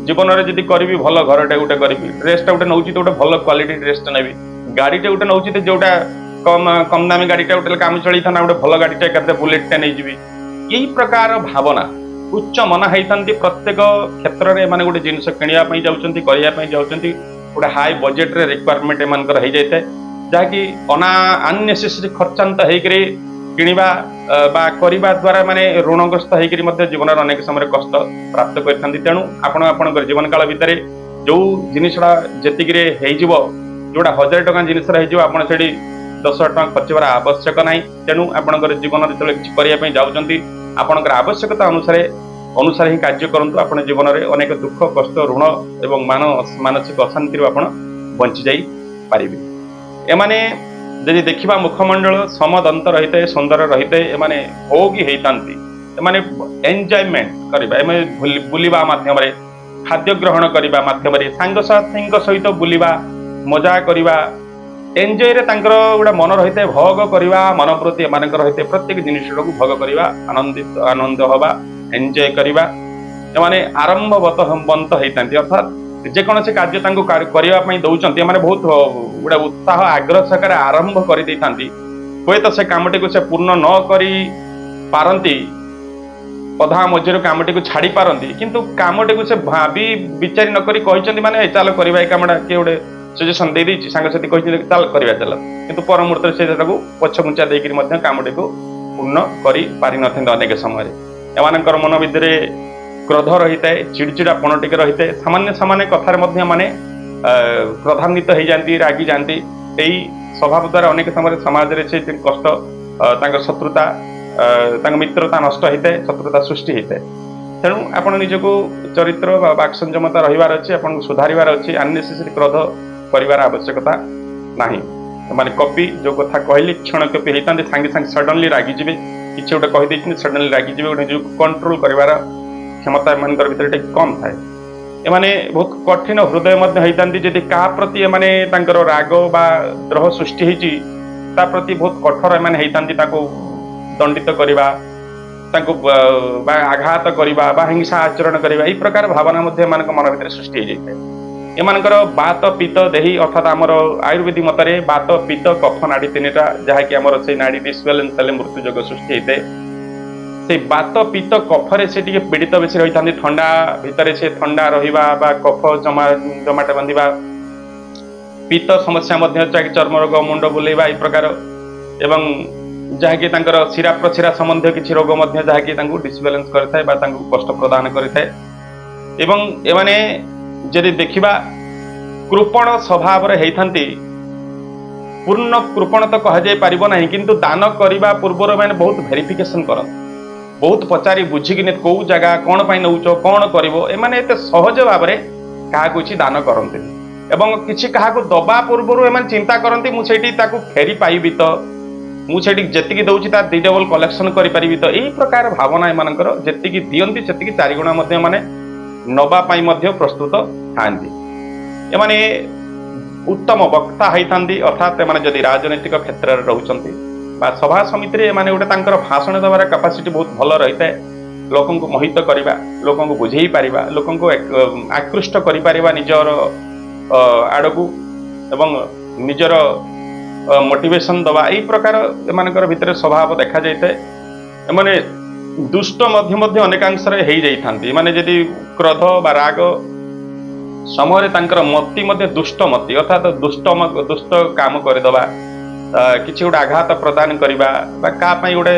ଜୀବନରେ ଯଦି କରିବି ଭଲ ଘରଟେ ଗୋଟେ କରିବି, ଡ୍ରେସ୍ଟା ଗୋଟେ ନେଉଛି ତ ଗୋଟେ ଭଲ କ୍ୱାଲିଟି ଡ୍ରେସ୍ଟା ନେବି, ଗାଡ଼ିଟେ ଗୋଟେ ନେଉଛି ତ ଯୋଉଟା କମ୍ ଦାମୀ ଗାଡ଼ିଟା ଗୋଟେ କାମ ଚଳେଇଥାନ୍ତା, ଗୋଟେ ଭଲ ଗାଡ଼ିଟା ଏକାଥରେ ବୁଲେଟ୍ଟା ନେଇଯିବି। ଏଇ ପ୍ରକାର ଭାବନା ଉଚ୍ଚ ମନା ହେଇଥାନ୍ତି। ପ୍ରତ୍ୟେକ କ୍ଷେତ୍ରରେ ଏମାନେ ଗୋଟେ ଜିନିଷ କିଣିବା ପାଇଁ ଯାଉଛନ୍ତି, କରିବା ପାଇଁ ଯାଉଛନ୍ତି, ଗୋଟେ ହାଇ ବଜେଟ୍ରେ ରିକ୍ୱାରମେଣ୍ଟ ଏମାନଙ୍କର ହେଇଯାଇଥାଏ, ଯାହାକି ଅନନେସେସରି ଖର୍ଚ୍ଚାନ୍ତ ହେଇକରି କିଣିବା ବା କରିବା ଦ୍ୱାରା ମାନେ ଋଣଗ୍ରସ୍ତ ହେଇକରି ମଧ୍ୟ ଜୀବନରେ ଅନେକ ସମୟରେ କଷ୍ଟ ପ୍ରାପ୍ତ କରିଥାନ୍ତି। ତେଣୁ ଆପଣ ଆପଣଙ୍କର ଜୀବନ କାଳ ଭିତରେ ଯୋଉ ଜିନିଷଟା ଯେତିକିରେ ହେଇଯିବ, ଯୋଉଟା 1000 ଟଙ୍କା ଜିନିଷରେ ହେଇଯିବ, ଆପଣ ସେଠି 10 ଟଙ୍କା ଖର୍ଚ୍ଚବାର ଆବଶ୍ୟକ ନାହିଁ। ତେଣୁ ଆପଣଙ୍କର ଜୀବନରେ ଯେତେବେଳେ କିଛି କରିବା ପାଇଁ ଯାଉଛନ୍ତି ଆପଣଙ୍କର ଆବଶ୍ୟକତା ଅନୁସାରେ ହିଁ କାର୍ଯ୍ୟ କରନ୍ତୁ। ଆପଣ ଜୀବନରେ ଅନେକ ଦୁଃଖ କଷ୍ଟ ଋଣ ଏବଂ ମାନସିକ ଅଶାନ୍ତିରୁ ଆପଣ ବଞ୍ଚି ଯାଇ ପାରିବେ। ଏମାନେ ଯଦି ଦେଖିବା ମୁଖମଣ୍ଡଳ ସମଦନ୍ତ ରହିଥାଏ, ସୁନ୍ଦର ରହିଥାଏ, ଏମାନେ ଭୋଗୀ ହେଇଥାନ୍ତି। ଏମାନେ ଏନ୍ଜୟମେଣ୍ଟ କରିବା, ଏମାନେ ବୁଲିବା ମାଧ୍ୟମରେ, ଖାଦ୍ୟ ଗ୍ରହଣ କରିବା ମାଧ୍ୟମରେ, ସାଙ୍ଗସାଥୀଙ୍କ ସହିତ ବୁଲିବା, ମଜା କରିବା, ଏନ୍ଜୟରେ ତାଙ୍କର ଗୋଟେ ମନ ରହିଥାଏ। ଭୋଗ କରିବା ମନୋବୃତ୍ତି ଏମାନଙ୍କର ରହିଥାଏ। ପ୍ରତ୍ୟେକ ଜିନିଷଟାକୁ ଭୋଗ କରିବା, ଆନନ୍ଦ ହବା, ଏନ୍ଜୟ କରିବା। ଏମାନେ ଆରମ୍ଭବନ୍ତ ହେଇଥାନ୍ତି, ଅର୍ଥାତ୍ ଯେକୌଣସି କାର୍ଯ୍ୟ ତାଙ୍କୁ କରିବା ପାଇଁ ଦଉଛନ୍ତି ଏମାନେ ବହୁତ ଗୋଟେ ଉତ୍ସାହ ଆଗ୍ରହ ସହକାରେ ଆରମ୍ଭ କରିଦେଇଥାନ୍ତି। ହୁଏତ ସେ କାମଟିକୁ ସେ ପୂର୍ଣ୍ଣ ନ କରି ପାରନ୍ତି, ଅଧା ମଝିରେ କାମଟିକୁ ଛାଡ଼ି ପାରନ୍ତି, କିନ୍ତୁ କାମଟିକୁ ସେ ଭାବି ବିଚାରି ନକରି କହିଛନ୍ତି ମାନେ ଚାଲ କରିବା ଏ କାମଟା, କିଏ ଗୋଟେ ସଜେସନ୍ ଦେଇଦେଇଛି, ସାଙ୍ଗସାଥି କହିଛନ୍ତି ଚାଲ କରିବା ଚାଲ, କିନ୍ତୁ ପର ମୁହୂର୍ତ୍ତରେ ସେ ସେଟାକୁ ପଛଘୁଞ୍ଚା ଦେଇକରି ମଧ୍ୟ କାମଟିକୁ ପୂର୍ଣ୍ଣ କରି ପାରିନଥାନ୍ତି। ଅନେକ ସମୟରେ ଏମାନଙ୍କର ମନ ଭିତରେ କ୍ରୋଧ ରହିଥାଏ, ଚିଡ଼ଚିଡ଼ାପଣ ଟିକେ ରହିଥାଏ। ସାମାନ୍ୟ କଥାରେ ମଧ୍ୟ ମାନେ କ୍ରୋଧାନ୍ୱିତ ହେଇଯାନ୍ତି, ରାଗିଯାନ୍ତି। ଏଇ ସ୍ୱଭାବ ଦ୍ୱାରା ଅନେକ ସମୟରେ ସମାଜରେ ସେ କଷ୍ଟ, ତାଙ୍କ ଶତ୍ରୁତା, ତାଙ୍କ ମିତ୍ରତା ନଷ୍ଟ ହେଇଥାଏ, ଶତ୍ରୁତା ସୃଷ୍ଟି ହେଇଥାଏ। ତେଣୁ ଆପଣ ନିଜକୁ ଚରିତ୍ର ବା ବାକ୍ସଂଯମତା ରହିବାର ଅଛି, ଆପଣଙ୍କୁ ସୁଧାରିବାର ଅଛି। ଅନ୍ନେସେସରି କ୍ରୋଧ କରିବାର ଆବଶ୍ୟକତା ନାହିଁ। ମାନେ କପି ଯୋଉ କଥା କହିଲି କ୍ଷଣ କପି ହେଇଥାନ୍ତି, ସାଙ୍ଗେ ସଡନଲି ରାଗିଯିବେ, କିଛି ଗୋଟେ କହିଦେଇଛନ୍ତି ସଡନଲି ରାଗିଯିବେ। ଗୋଟେ ନିଜକୁ କଣ୍ଟ୍ରୋଲ କରିବାର କ୍ଷମତା ଏମାନଙ୍କର ଭିତରେ ଟିକେ କମ୍ ଥାଏ। ଏମାନେ ବହୁତ କଠିନ ହୃଦୟ ମଧ୍ୟ ହେଇଥାନ୍ତି। ଯଦି କାହା ପ୍ରତି ଏମାନେ ତାଙ୍କର ରାଗ ବା ଦ୍ରୋହ ସୃଷ୍ଟି ହେଇଛି ତା ପ୍ରତି ବହୁତ କଠୋର ଏମାନେ ହେଇଥାନ୍ତି। ତାକୁ ଦଣ୍ଡିତ କରିବା, ତାଙ୍କୁ ବା ଆଘାତ କରିବା ବା ହିଂସା ଆଚରଣ କରିବା, ଏହି ପ୍ରକାର ଭାବନା ମଧ୍ୟ ଏମାନଙ୍କ ମନ ଭିତରେ ସୃଷ୍ଟି ହେଇଯାଇଥାଏ। ଏମାନଙ୍କର ବାତ ପିତ୍ତ ଦେହି, ଅର୍ଥାତ୍ ଆମର ଆୟୁର୍ବେଦିକ ମତରେ ବାତ ପିତ୍ତ କଫ ନାଡି ତିନିଟା, ଯାହାକି ଆମର ସେଇ ନାଡି ଡିସବ୍ୟାଲେନ୍ସ ହେଲେ ମୃତ୍ୟୁ ଯୋଗ ସୃଷ୍ଟି ହେଇଥାଏ। ସେଇ ବାତ ପିତ୍ତ କଫରେ ସେ ଟିକେ ପୀଡ଼ିତ ବେଶୀ ରହିଥାନ୍ତି। ଥଣ୍ଡା ଭିତରେ ସେ ଥଣ୍ଡା ରହିବା ବା କଫ ଜମାଟ ବାନ୍ଧିବା, ପିତ୍ତ ସମସ୍ୟା ମଧ୍ୟ, ଯାହାକି ଚର୍ମ ରୋଗ, ମୁଣ୍ଡ ବୁଲେଇବା ଏହି ପ୍ରକାର, ଏବଂ ଯାହାକି ତାଙ୍କର ଶିରା ପ୍ରଶିରା ସମ୍ବନ୍ଧୀୟ କିଛି ରୋଗ ମଧ୍ୟ ଯାହାକି ତାଙ୍କୁ ଡିସବ୍ୟାଲେନ୍ସ କରିଥାଏ ବା ତାଙ୍କୁ କଷ୍ଟ ପ୍ରଦାନ କରିଥାଏ। ଏବଂ ଏମାନେ ଯଦି ଦେଖିବା କୃପଣ ସ୍ୱଭାବରେ ହେଇଥାନ୍ତି। ପୂର୍ଣ୍ଣ କୃପଣ ତ କୁହାଯାଇ ପାରିବ ନାହିଁ, କିନ୍ତୁ ଦାନ କରିବା ପୂର୍ବରୁ ଏମାନେ ବହୁତ ଭେରିଫିକେସନ କରନ୍ତି, ବହୁତ ପଚାରି ବୁଝିକିନି କୋଉ ଜାଗା କ'ଣ ପାଇଁ ନେଉଛ, କ'ଣ କରିବ। ଏମାନେ ଏତେ ସହଜ ଭାବରେ କାହାକୁ କିଛି ଦାନ କରନ୍ତିନି, ଏବଂ କିଛି କାହାକୁ ଦବା ପୂର୍ବରୁ ଏମାନେ ଚିନ୍ତା କରନ୍ତି ମୁଁ ସେଇଠି ତାକୁ ଫେରି ପାଇବି ତ, ମୁଁ ସେଇଠି ଯେତିକି ଦେଉଛି ତାର 2 ଡବଲ କଲେକ୍ସନ କରିପାରିବି ତ। ଏହି ପ୍ରକାର ଭାବନା ଏମାନଙ୍କର, ଯେତିକି ଦିଅନ୍ତି ସେତିକି 4 ଗୁଣା ମଧ୍ୟ ଏମାନେ ନବା ପାଇଁ ମଧ୍ୟ ପ୍ରସ୍ତୁତ ଥାନ୍ତି। ଏମାନେ ଉତ୍ତମ ବକ୍ତା ହେଇଥାନ୍ତି, ଅର୍ଥାତ୍ ଏମାନେ ଯଦି ରାଜନୈତିକ କ୍ଷେତ୍ରରେ ରହୁଛନ୍ତି ବା ସଭା ସମିତିରେ ଏମାନେ ଗୋଟେ ତାଙ୍କର ଭାଷଣ ଦେବାର କାପାସିଟି ବହୁତ ଭଲ ରହିଥାଏ। ଲୋକଙ୍କୁ ମୋହିତ କରିବା, ଲୋକଙ୍କୁ ବୁଝେଇ ପାରିବା, ଲୋକଙ୍କୁ ଆକୃଷ୍ଟ କରିପାରିବା ନିଜର ଆଡ଼କୁ, ଏବଂ ନିଜର ମୋଟିଭେସନ ଦେବା, ଏହି ପ୍ରକାର ଏମାନଙ୍କର ଭିତରେ ସ୍ୱଭାବ ଦେଖାଯାଇଥାଏ। ଏମାନେ ଦୁଷ୍ଟ ମଧ୍ୟ ଅନେକାଂଶରେ ହେଇଯାଇଥାନ୍ତି। ମାନେ ଯଦି କ୍ରୋଧ ବା ରାଗ ସମୟରେ ତାଙ୍କର ମତି ମଧ୍ୟ ଦୁଷ୍ଟ ମତି, ଅର୍ଥାତ୍ ଦୁଷ୍ଟ କାମ କରିଦେବା, କିଛି ଗୋଟେ ଆଘାତ ପ୍ରଦାନ କରିବା ବା କାହା ପାଇଁ ଗୋଟେ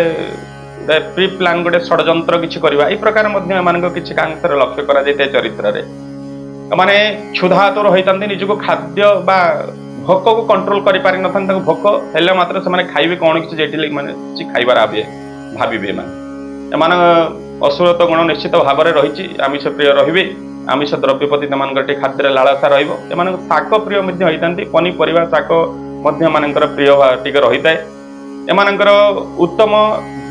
ପ୍ରି ପ୍ଲାନ୍ ଗୋଟେ ଷଡ଼ଯନ୍ତ୍ର କିଛି କରିବା, ଏହି ପ୍ରକାର ମଧ୍ୟ ଏମାନଙ୍କ କିଛି କାଂଶରେ ଲକ୍ଷ୍ୟ କରାଯାଇଥାଏ ଚରିତ୍ରରେ। ଏମାନେ କ୍ଷୁଧାତୁର ହୋଇଥାନ୍ତି, ନିଜକୁ ଖାଦ୍ୟ ବା ଭୋକକୁ କଣ୍ଟ୍ରୋଲ କରିପାରିନଥାନ୍ତି। ତାଙ୍କୁ ଭୋକ ହେଲେ ମାତ୍ର ସେମାନେ ଖାଇବେ କ'ଣ କିଛି, ଯେଠି ମାନେ କିଛି ଖାଇବାର ଭାବିବେ। ଏମାନେ ଅସୁରତ ଗୁଣ ନିଶ୍ଚିତ ଭାବରେ ରହିଛି। ଆମିଷ ପ୍ରିୟ ରହିବେ, ଆମିଷ ଦ୍ରବ୍ୟ ପ୍ରତି ସେମାନଙ୍କର ଟିକେ ଖାଦ୍ୟରେ ଲାଳସା ରହିବ। ଏମାନଙ୍କ ଶାକ ପ୍ରିୟ ମଧ୍ୟ ହୋଇଥାନ୍ତି, ପନିପରିବା ଶାକ ମଧ୍ୟ ଏମାନଙ୍କର ପ୍ରିୟ ଟିକେ ରହିଥାଏ। ଏମାନଙ୍କର ଉତ୍ତମ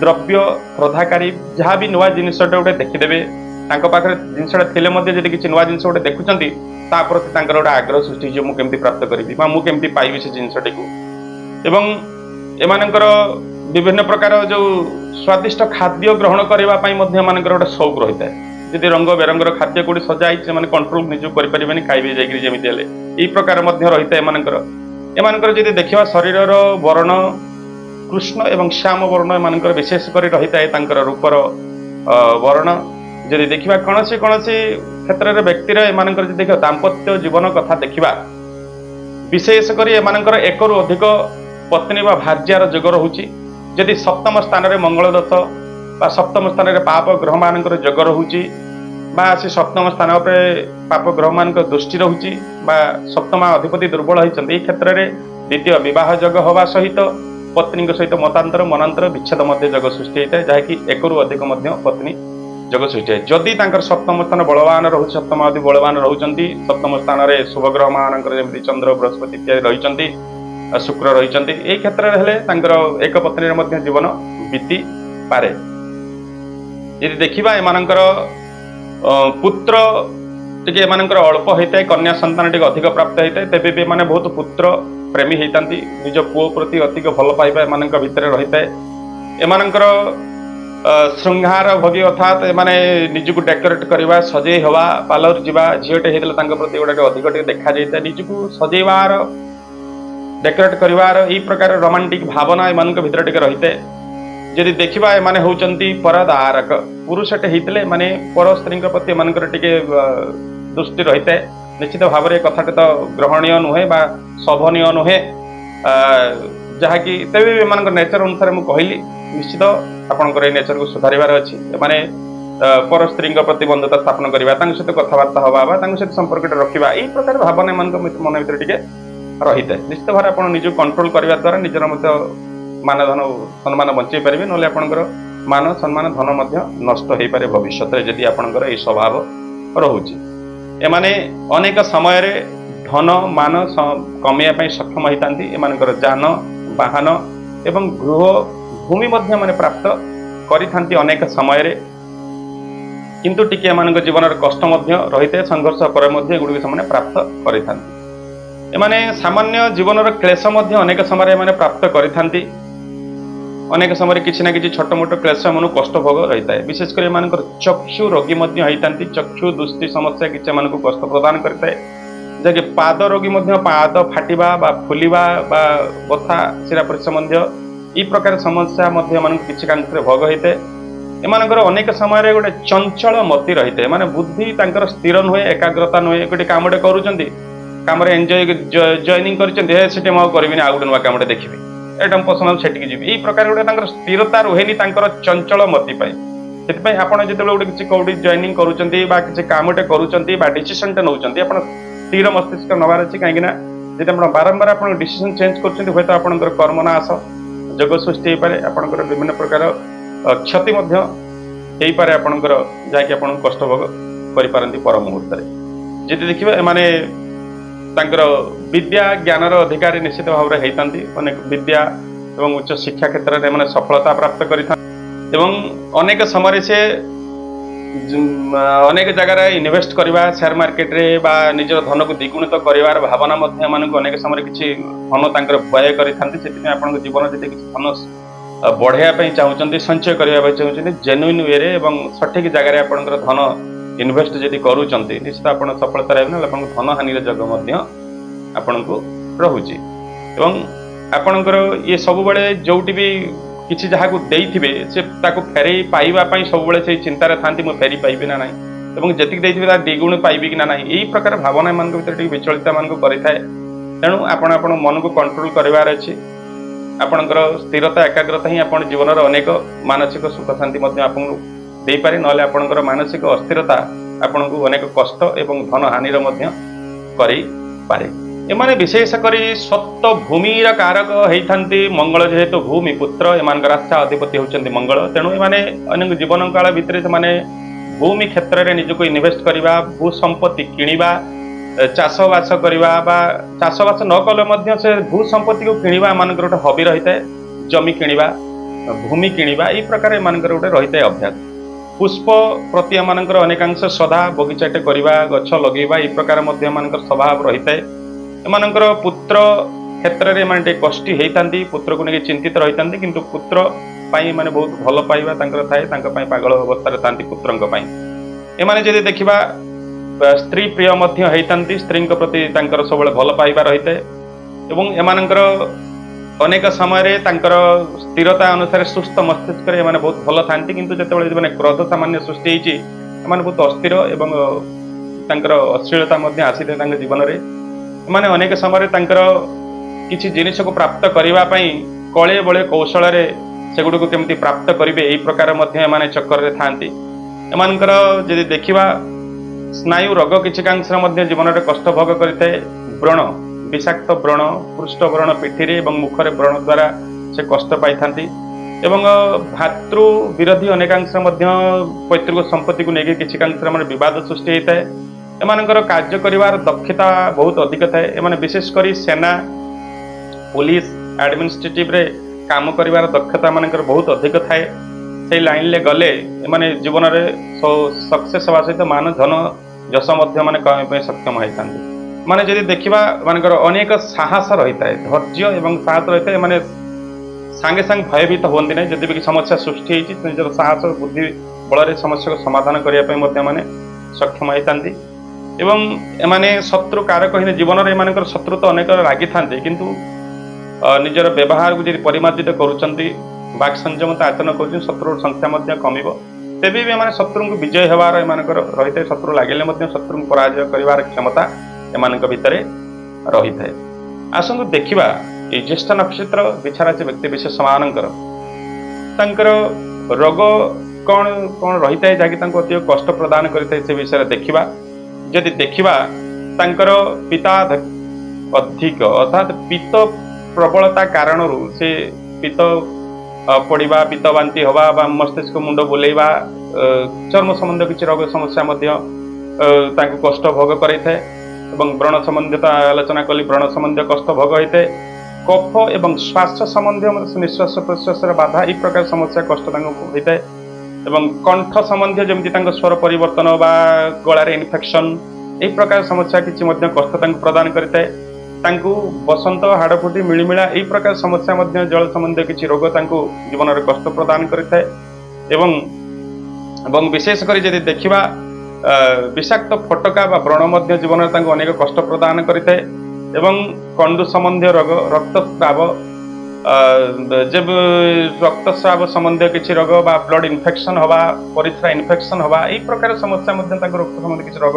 ଦ୍ରବ୍ୟ ଶ୍ରଦ୍ଧାକାରୀ, ଯାହା ବି ନୂଆ ଜିନିଷଟା ଗୋଟେ ଦେଖିଦେବେ, ତାଙ୍କ ପାଖରେ ଜିନିଷଟା ଥିଲେ ମଧ୍ୟ ଯଦି କିଛି ନୂଆ ଜିନିଷ ଗୋଟେ ଦେଖୁଛନ୍ତି ତା ପ୍ରତି ତାଙ୍କର ଗୋଟେ ଆଗ୍ରହ ସୃଷ୍ଟି ହେଇଯିବ, ମୁଁ କେମିତି ପ୍ରାପ୍ତ କରିବି ବା ମୁଁ କେମିତି ପାଇବି ସେ ଜିନିଷଟିକୁ। ଏବଂ ଏମାନଙ୍କର ବିଭିନ୍ନ ପ୍ରକାର ଯେଉଁ ସ୍ୱାଦିଷ୍ଟ ଖାଦ୍ୟ ଗ୍ରହଣ କରିବା ପାଇଁ ମଧ୍ୟ ଏମାନଙ୍କର ଗୋଟେ ସଉକ ରହିଥାଏ। ଯଦି ରଙ୍ଗ ବେରଙ୍ଗର ଖାଦ୍ୟ କୋଉଠି ସଜା ହେଇଛି ସେମାନେ କଣ୍ଟ୍ରୋଲ ନିଜକୁ କରିପାରିବେନି, ଖାଇବେ ଯାଇକରି ଯେମିତି ହେଲେ, ଏହି ପ୍ରକାର ମଧ୍ୟ ରହିଥାଏ ଏମାନଙ୍କର ଯଦି ଦେଖିବା ଶରୀରର ବର୍ଣ୍ଣ କୃଷ୍ଣ ଏବଂ ଶ୍ୟାମ ବର୍ଣ୍ଣ ଏମାନଙ୍କର ବିଶେଷ କରି ରହିଥାଏ। ତାଙ୍କର ରୂପର ବର୍ଣ୍ଣ ଯଦି ଦେଖିବା କୌଣସି କ୍ଷେତ୍ରରେ ବ୍ୟକ୍ତିର ଏମାନଙ୍କର ଯଦି ଦେଖିବା ଦାମ୍ପତ୍ୟ ଜୀବନ କଥା ଦେଖିବା, ବିଶେଷ କରି ଏମାନଙ୍କର 1ରୁ ଅଧିକ ପତ୍ନୀ ବା ଭାର୍ଯ୍ୟାର ଯୋଗ ରହୁଛି। ଯଦି ସପ୍ତମ ସ୍ଥାନରେ ମଙ୍ଗଳ ଦୋଷ ବା ସପ୍ତମ ସ୍ଥାନରେ ପାପ ଗ୍ରହମାନଙ୍କର ଯୋଗ ରହୁଛି, ବା ସେ ସପ୍ତମ ସ୍ଥାନ ଉପରେ ପାପ ଗ୍ରହମାନଙ୍କ ଦୃଷ୍ଟି ରହୁଛି, ବା ସପ୍ତମ ଅଧିପତି ଦୁର୍ବଳ ହୋଇଛନ୍ତି, ଏହି କ୍ଷେତ୍ରରେ द्वितीय विवाह जोग हवा सहित पत्नी सहित मतांतर मनांतर विच्छेद मध्य जोग सृष्टि होता है जहाँकि एकरू अधिक पत्नी जोग सृष्टि है जदि सप्तम स्थान बलवान रोचे सप्तम आदि बलवान रोचंती सप्तम स्थान में शुभ ग्रह मानकर जमी चंद्र बृहस्पति इत्यादि रही शुक्र रही ये क्षेत्र में एक पत्नी जीवन बीती पारे यदि देखा एमानकर पुत्र टी एमानकर अल्प होता है कन्या संतान टी अधिक प्राप्त होता है तेबे भी माने बहुत पुत्र प्रेमी होता निज पुओ प्रति अधिक भल पाइबा एम भितर रही है एमानकर श्रृंगार भोगी अर्थात एमाने निजको डेकोरेट करवा सजे हवा पार्लर जावा झीटे होता प्रति गोटे अधिक देखा जाता है निजको सजेबार डेकोरेट करवार यही प्रकार रोमांटिक भावना एम भितर टे रही है जदि देखा एमाने होचंती परदारक पुरुषटे होते माने पर स्त्री प्रति एमानकर टिके दृष्टि रही है निश्चित भाव में कथाटे तो ग्रहणीय नुहे बा शोभनीय नुहे जहाँकि तेज एम नेचर अनुसार मुझे कहली निश्चित आपंकर नेचर को सुधार अच्छी माने पर स्त्री प्रति बंधुता स्थापन करवा सहित कथबार्ता हवा सहित संपर्क रखा यही प्रकार भावना मन भर टे रही है निश्चित भाव आप निज कंट्रोल करने द्वारा निजर मान धन सम्मान बंचे पारे ना आपंकर मान सम्मान धन नष्ट हो पारे भविष्य में जदि आपंकर यह स्वभाव रोचे एमाने अनेक समय धन मान कमेया सक्षम होता एमानकर जान वाहन एवं गृह भूमि माने प्राप्त करि अनेक समय किंतु टिके एमानक जीवन कष्ट रही है संघर्ष पर गुड़िक से प्राप्त करि एमाने सामान्य जीवन क्लेश अनेक समय प्राप्त करि अनेक समय किसी ना कि छोट मोट क्लेश मन कष्ट भोग रही है विशेषकर एम चक्षु रोगी होता चक्षु दृष्टि समस्या किसी कष्ट प्रदान करता है जैसे पाद रोगी पाद फाटिबा बा फुलिबा बा बथा शिरा परिश्रम यही प्रकार समस्या किसी कांक्षे भोग होता है एमानकर अनेक समय गोटे चंचल मति रही है माने बुद्धि स्थिर नुहे एकाग्रता नुहे गोटे कामटे करुँच कम एंजय जॉइनिंग कर आउ गोटे नुआ कामटे देखिए एटा पसंद से जी यही प्रकार गोटे स्थिरता रुहेनी चंचल मति से आपड़ जो गोटे किसी कौटी जॉइनिंग करुँच कामटे करुँच डिसीजन टे नौ स्थिर मस्तिष्क नबार अच्छी कहीं जब आप बारंबार आप डिसीजन चेंज कर हूँ तो आपंकर कर्मनाश जोग सृष्टि हो पारे आपंकर विभिन्न प्रकार क्षति हो पारे आपंकर जहाँकि आप कष्ट भोग कर पर मुहूर्त जब देखिए एमाने विद्या ज्ञानर अधिकारी निश्चित भाव में होता अनेक विद्या एवं उच्च शिक्षा क्षेत्र में सफलता प्राप्त कर अनेक समय से अनेक जगह इन्वेस्ट करवा शेयर मार्केट रे बा निजर धन को द्विगुणित कर भावना अनेक समय किसी धन व्यय कर जीवन जब किसी धन बढ़ाई चाहते संचय करने चाहते जेन्युइन वे रे सठिक जगह आपंकर धन इन्वेस्ट जदि करूँ निश्चित आप सफलता रहे ना धन हानि जग आपण को रोचे आपणकर ये सब बड़े जोटी भी किसी जहाँ को देइथिबे से ताको फेरे पाइबा सब बड़े से चिंतार था मुझे फेरी पाइबी ना ना जी देते द्विगुण पाइबी कि ना ना यही प्रकार भावना मान भर विचलिता मान करें तेणु आप मन को कंट्रोल करार अच्छी आपणकर स्थिरता एकाग्रता ही आप जीवन अनेक मानसिक सुख शांति आपको दे पारे ना आपणकर मानसिक अस्थिरता आपन को अनेक कष्ट एवं धन हानि करि पारे एमाने विशेषकर सत्व भूमिर कारक होती मंगल जेहेतु भूमि पुत्र एम रास्ता अधिपति होती मंगल तेणु एमाने अनेक जीवन काल भितर से भूमि क्षेत्र में निजको इन्वेस्ट करवा भूसंपत्ति किणवा चाषबास करवा चाषबास न कले से भूसंपत्ति को किणवा एम गोटे हबी रही है जमी किणवा भूमि किणवा यही प्रकार एम गोटे रही है अभ्यास पुष्प प्रति एमानकर अनेकांश श्रद्धा बगीचाटे करवा गछ लगेवा यही प्रकार स्वभाव रही है एमानकर पुत्र क्षेत्र में माने कष्टी होता पुत्र को लेकिन चिंतित रही था किंतु पुत्र माने बहुत भल पाइबा थाए पागल अवस्था था पुत्र एमाने जदि देखा स्त्री प्रिय होता स्त्री प्रति सब भल पाइबा रही है एवं एमानकर अनेक समय स्थिरता अनुसार सुस्थ मस्तिष्क एमाने बहुत भल था किंतु जो क्रोध सामान्य सृष्टि होती बहुत अस्थिर एवं अश्लीलता आसी था जीवन में माने अनेक समय किसी जिनिस को प्राप्त करने कले बड़े कौशल से गुड़ को केमती प्राप्त करेंगे यही प्रकार एमाने चक्कर था एमानकर जदि देखा स्नायु रोग किसी कांश जीवन में कष्ट भोग करते व्रण विषाक्त व्रण पृष्ठ व्रण पिठी और मुखर व्रण द्वारा से कष्ट पाई एवं भातृ विरोधी अनेकांश पैतृक संपत्ति को लेकिन किसी विवाद सृष्टि होता है। एमानकर कार्य करिवार दक्षता बहुत अधिक थाए। एमाने विशेषकर सेना पुलिस एडमिनिस्ट्रेटिव रे काम करिवार दक्षता मानकर बहुत अधिक थाए। से लाइन ले गले एमाने जीवन रे सक्सेस हवा सहित मान धन यश माने सक्षम होता है। माने जदि देखिबा मानकर अनेक साहस रही है, धैर्य एवं साहस रही है। माने सांगे सांगे भयभीत होती ना, जदि भी समस्या सृष्टि होती निजर साहस बुद्धि बल समस्या को समाधान करने सक्षम होता एवं एमाने शत्रु कारक ही जीवन में एम शत्रु तो अनेक रागी था किंतु निजर व्यवहार को जब परिमार्जित करुँच बाक संयमता आचरण कर शत्रु संख्या कम तेबे भी एमाने शत्रु को विजय होवार एम रही है। शत्रु लगे शत्रु को पराजय कर क्षमता एम भितर रही है। आसतु देखा ये ज्येष्ठ नक्षत्र विछाराशि व्यक्ति विशेष मानकर रोग कौन कौन रही है जहाँकि अधिक कष्ट प्रदान करते से विषय देखा। जदि देखा पिता अधिक अर्थात पित्त प्रबलता कारण से पित्त पड़ा पित्त बांति हवा मस्तिष्क मुंड बुलेवा चर्म संबंध किसी रोग समस्या कष्ट भोग कर व्रण संबंधित आलोचना कली व्रण संबंधी कष्ट भोग होता है। कफ एवं श्वास संबंधी निश्वास प्रश्वास बाधा ये प्रकार समस्या कष्ट होता है। एवं कंठ संबंधी जमी स्वर परिवर्तन बा गलार इन्फेक्शन यही प्रकार समस्या किसी कष्ट प्रदान करता है। बसंत हाड़फुटी मिलमिला यही प्रकार समस्या जल संबंधी किसी रोग जीवन में कष्ट प्रदान करता है। एवं विशेषकर जब देखा विषाक्त फटका व्रण जीवन में अनेक कष्ट प्रदान करता है। एवं कंडु संबंधी रोग रक्तस्राव जब रक्तस्राव संबंधी किसी रोग बा ब्लड इन्फेक्शन हवा परिस्रा इन्फेक्शन हवा यही प्रकार समस्या रक्त संबंधी किसी रोग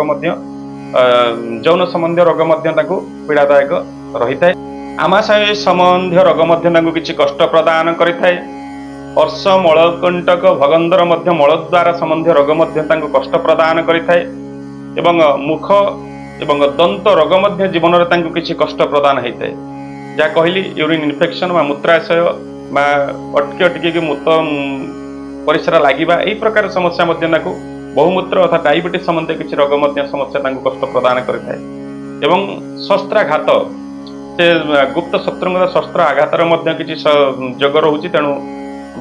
यौन संबंधी रोग पीड़ादायक रही है। आमाशय संबंधी रोग किसी कष्ट प्रदान करें। अर्श मलकंटक भगंदर मलद्वार संबंधी रोग कष्ट प्रदान करें। एवं मुख एवं दंत रोग जीवन में किसी कष्ट प्रदान होता है। जहाँ कहली यूरिन इन्फेक्शन मूत्राशय अटकी अटकी मूत परिसरा लगे यही प्रकार समस्या बहुमूत्र अर्थात डायबिटीज संबंधी किसी रोग समस्या कष्ट प्रदान करें। एवं शस्त्राघात से गुप्त शत्रु शस्त्र आघातर किसी जोग रोचे तेणु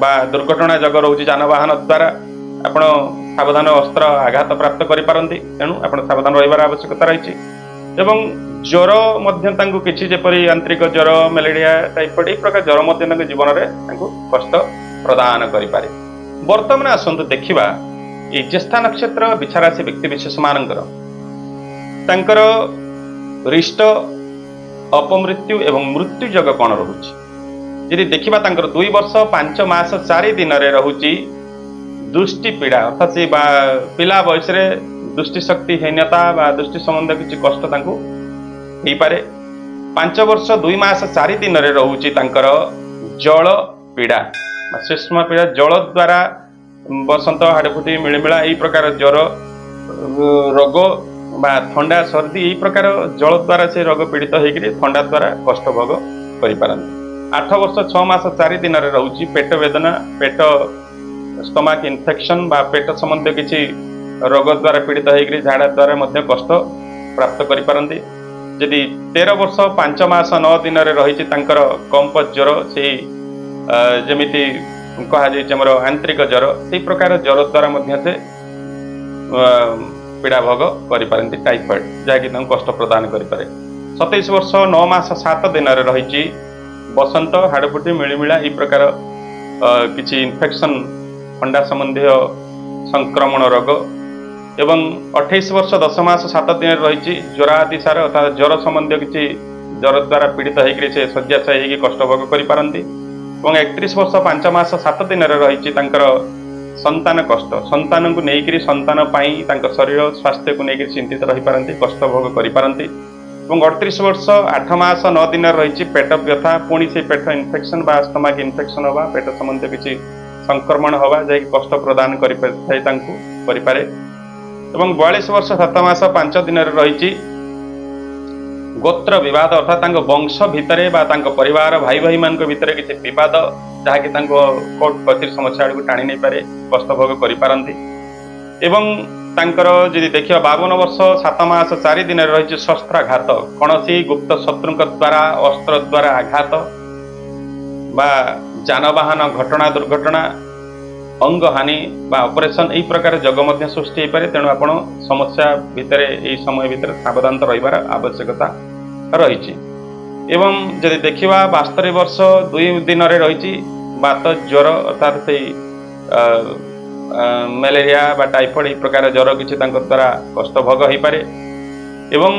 बा दुर्घटना जोग रोचे जानवाहन द्वारा आपण सावधान अस्त्र आघात प्राप्त करें। तेणु आप सावधान रही आवश्यकता रही। एवं ज्वर किसी जपरी आंतरिक ज्वर मलेरिया टाइफॉइड यही प्रकार ज्वर जीवन में कष्ट प्रदान करें। बर्तमान आसतु देखा ये ज्येष्ठ नक्षत्र विछाराशि व्यक्ति विशेष मानकर रिष्ट अपमृत्यु एवं मृत्यु जग कौन रोचे। यदि देखा 2 वर्ष 5 मास 4 दिन रोचे दृष्टि पीड़ा अर्थात से पिला बयस दृष्टिशक्ति हीनता दृष्टि संबंध किसी कष्ट हो पारे। 5 वर्ष 2 मास 4 दिन रोचे जल पीड़ा सूक्ष्म पीड़ा जल द्वारा बसंत हाड़फुटी मिलमिला यही प्रकार ज्वर रोग बा थंडा सर्दी यही प्रकार जल द्वारा से रोग पीड़ित होकर थंडा द्वारा कष्ट भोग कर। 8 वर्ष 6 मास 4 दिन रोचे पेट वेदना पेट स्टमक इन्फेक्शन बा पेट संबंधी किसी रोग द्वारा पीड़ित होकर झाड़ा द्वारा कष्ट प्राप्त करें। जदि 13 वर्ष 5 मास 9 दिन रही कंप ज्वर से जमीती कहुमर आंतरिक ज्वर से प्रकार ज्वर द्वारा से पीड़ा भोग करें टाइफॉइड जहाँकि कष्ट प्रदान करें। 27 वर्ष 9 मास 7 दिन रही बसंत हाड़फुटी मिलमिला यही प्रकार किसी इन्फेक्शन ठंडा संबंधी संक्रमण रोग। एवं 28 वर्ष 10 मास 7 दिन रही ज्वरातिसार अर्थात ज्वर संबंधी किसी ज्वर द्वारा पीड़ित होकर से शଯ୍याशायी कष्ट भोग करें। 31 वर्ष 5 मास 7 दिन रही संतान कष्ट संतान को लेकर संतान शरीर स्वास्थ्य को लेकर चिंतित रही पारती कष्ट भोग करें। 38 वर्ष 8 मास 9 दिन रही पेट व्यथा पुणी से पेट इन्फेक्शन बा स्टमक इन्फेक्शन हवा पेट संबंधी किसी संक्रमण हवा जैक कष्ट प्रदान करें। 42 वर्ष 7 मास 5 दिन रही गोत्र विवाद अर्थात तांको वंश भितरे बा तांको परिवार भाई भाई मान भितर किसी विवाद जहाँकि कोर्ट कचेरी समस्या आड़ टाणी नहीं पारे कष्ट भोग करें एवं तांकर यदि देखिए 52 वर्ष 7 मास 4 दिन रही शस्त्राघात कौन सी गुप्त शत्रु द्वारा अस्त्र द्वारा आघात बा जानवाहन घटना दुर्घटना अंग हानि बा ऑपरेशन यही प्रकार जग मध्य सृष्टि हो पारे तेणु आपण समस्या भितर यही समय भितर सावधान रहिबार आवश्यकता रही एवं जदि देखिबा 72 वर्ष 2 दिन रही बात ज्वर अर्थात से मलेरिया बा टाइफॉइड यही प्रकार ज्वर किसी द्वारा कष्ट भोग हो पारे एवं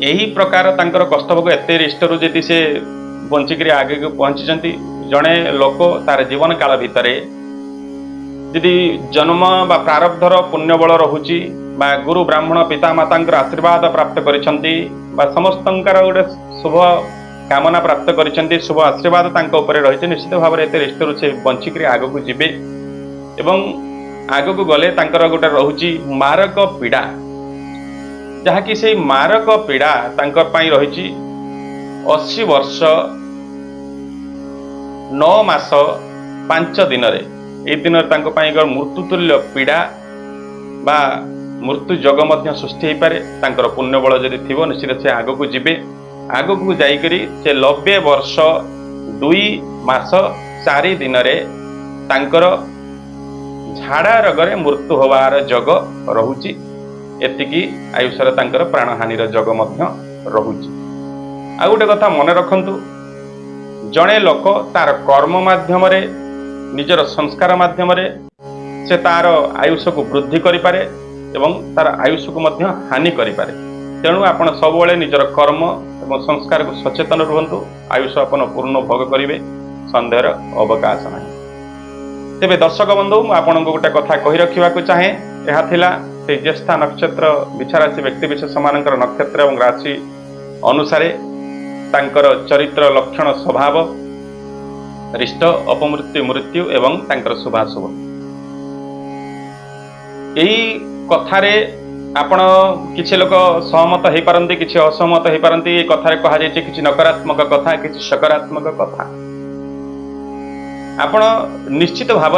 यही प्रकार तांकर कष्ट भोग एत रिष्टरू जदि से बंचिक आगे पहुंची जड़े लोक तार जीवन काल भितर यदि जन्म बा प्रारब्धर पुण्यबल रहुची बा गुरु ब्राह्मण पिता माता आशीर्वाद प्राप्त करिसंती बा समस्तंकर गोटे शुभ कामना प्राप्त करिसंती शुभ आशीर्वाद तांको ऊपर रही निश्चित भाव में एते रिष्टरू से बंचिक आग को जीवे एवं आग को गले तांकर गोटे रहुची मारक पीड़ा जहाँकि से मारक पीड़ा तांकर पाई रही 80 वर्ष 9 मास 5 दिन ए दिन मृत्युतुल्य पीड़ा बा मृत्यु जग मध्य सृष्टि हो पारे तांकर पुण्यबल जदि थी निश्चित से आग को जीवे आग को जाइकरी से 90 वर्ष 2 मास 4 दिन तांकर झाड़ा रगरे मृत्यु होवार जग रहुची एतिकी आयुषर तांकर प्राणहानिर जग मध्य रहुची। आ गोटे कथा मन रखंतु जड़े लोक तार कर्म माध्यम निजर संस्कार माध्यम से तार आयुष को वृद्धि करें एवं तार आयुष को मध्य हानि करें तेणु आपण सब निजर कर्म एवं संस्कार को सचेतन रुहतु आयुष आपन पूर्ण भोग करेंगे सन्देहर अवकाश ना। तेरे दर्शक बंधु मुझे गोटे कथा कही रखा चाहे यह से ज्येष्ठा नक्षत्र विछाराशि व्यक्ति विशेष मानकर नक्षत्र एवं राशि अनुसारे तांकर चरित्र लक्षण स्वभाव रिष्ट अपमृत्यु मृत्यु एवं तांकर शुभाशुभ यही कथारे आपण किसी लोक सहमत हो पारती किसी असहमत हो पारती ये कथारे कहा जाए किसी नकारात्मक कथा किसी सकारात्मक कथा आपण निश्चित भाव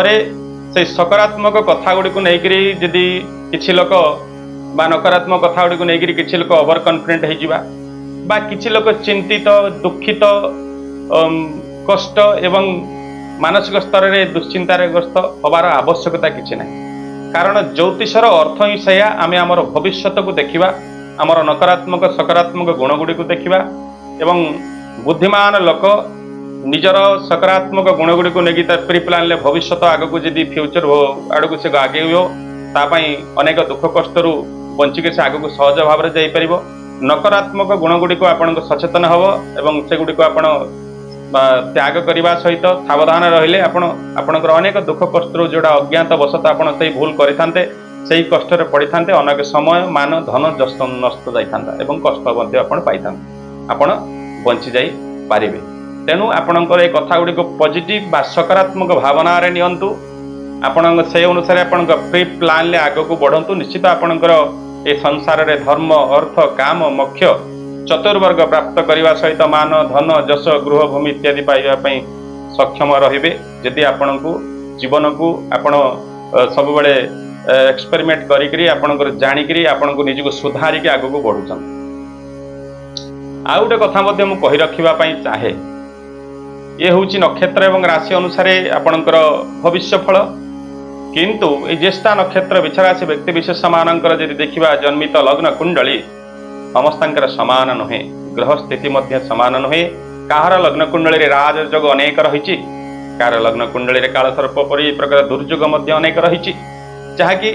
से सकारात्मक कथा गुड़ी को लेकर जदि किसी लोक बा नकारात्मक कथा गुड़ी को लेकर किसी लोक ओवर कॉन्फिडेंट हो बा किसी लोक चिंतित दुखित कष्ट एवं मानसिक स्तर में दुश्चिंतार ग्रस्त हबार आवश्यकता किसी ना कारण ज्योतिषर अर्थ ही सैया आम आमर भविष्य को देखा आमर नकारात्मक सकारात्मक गुण गुड़ी को देखा एवं बुद्धिमान लोक निजर सकारात्मक गुण गुड़ी को लेकिन प्री प्लान भविष्य आग को जब फ्यूचर हो आड़ को से आगे तापाई अनेक दुख कष्ट बंचिक से आग को सहज भाव में जापर नकारात्मक गुण गुड़ी को आपण सचेतन हम एवं से गुड़ी को आपण त्याग करने सहित सावधान रहिले आपणकर अनेक दुख कष्ट जोड़ा अज्ञात वशत आपण से भूल करते से कष्ट पड़ी था अनेक समय मान धन जस्त नष्ट जाता एवं कष्ट पाई था आपण बंची जाई पारे तेणु आपणकर ये कथा गुड़ी को पॉजिटिव बा सकारात्मक भावना रे नियंतु आपण से अनुसार आपण प्री प्लान आग को बढ़ंतु निश्चित आपणकर ये संसार रे धर्म अर्थ काम मोक्ष चतुर्वर्ग प्राप्त करने सहित मान धन जश गृह भूमि इत्यादि पाइबा सक्षम रहिबे जदि आपण को जीवन को आपण सब बड़े एक्सपेरिमेंट करी आपणकर जानिकरी आपण को निज को सुधारिक आग को बढ़ुछन। आ गोटे कथा मध्य मु कहि रखिबा पई चाहे ये हूँ नक्षत्र एवं राशि अनुसार आपणकर भविष्य फल किंतु ये ज्येष्ठा नक्षत्र विछराशि व्यक्ति विशेष मानकर यदि देखा जन्मित लग्न कुंडली समस्तर सामान नुहे ग्रह स्थिति मध्य सामान नुहे कहार लग्न कुंडली राजयोग अनेक रही कार लग्न कुंडली काल सर्प परी प्रकार दुर्योग मध्य अनेक रही जहाँकि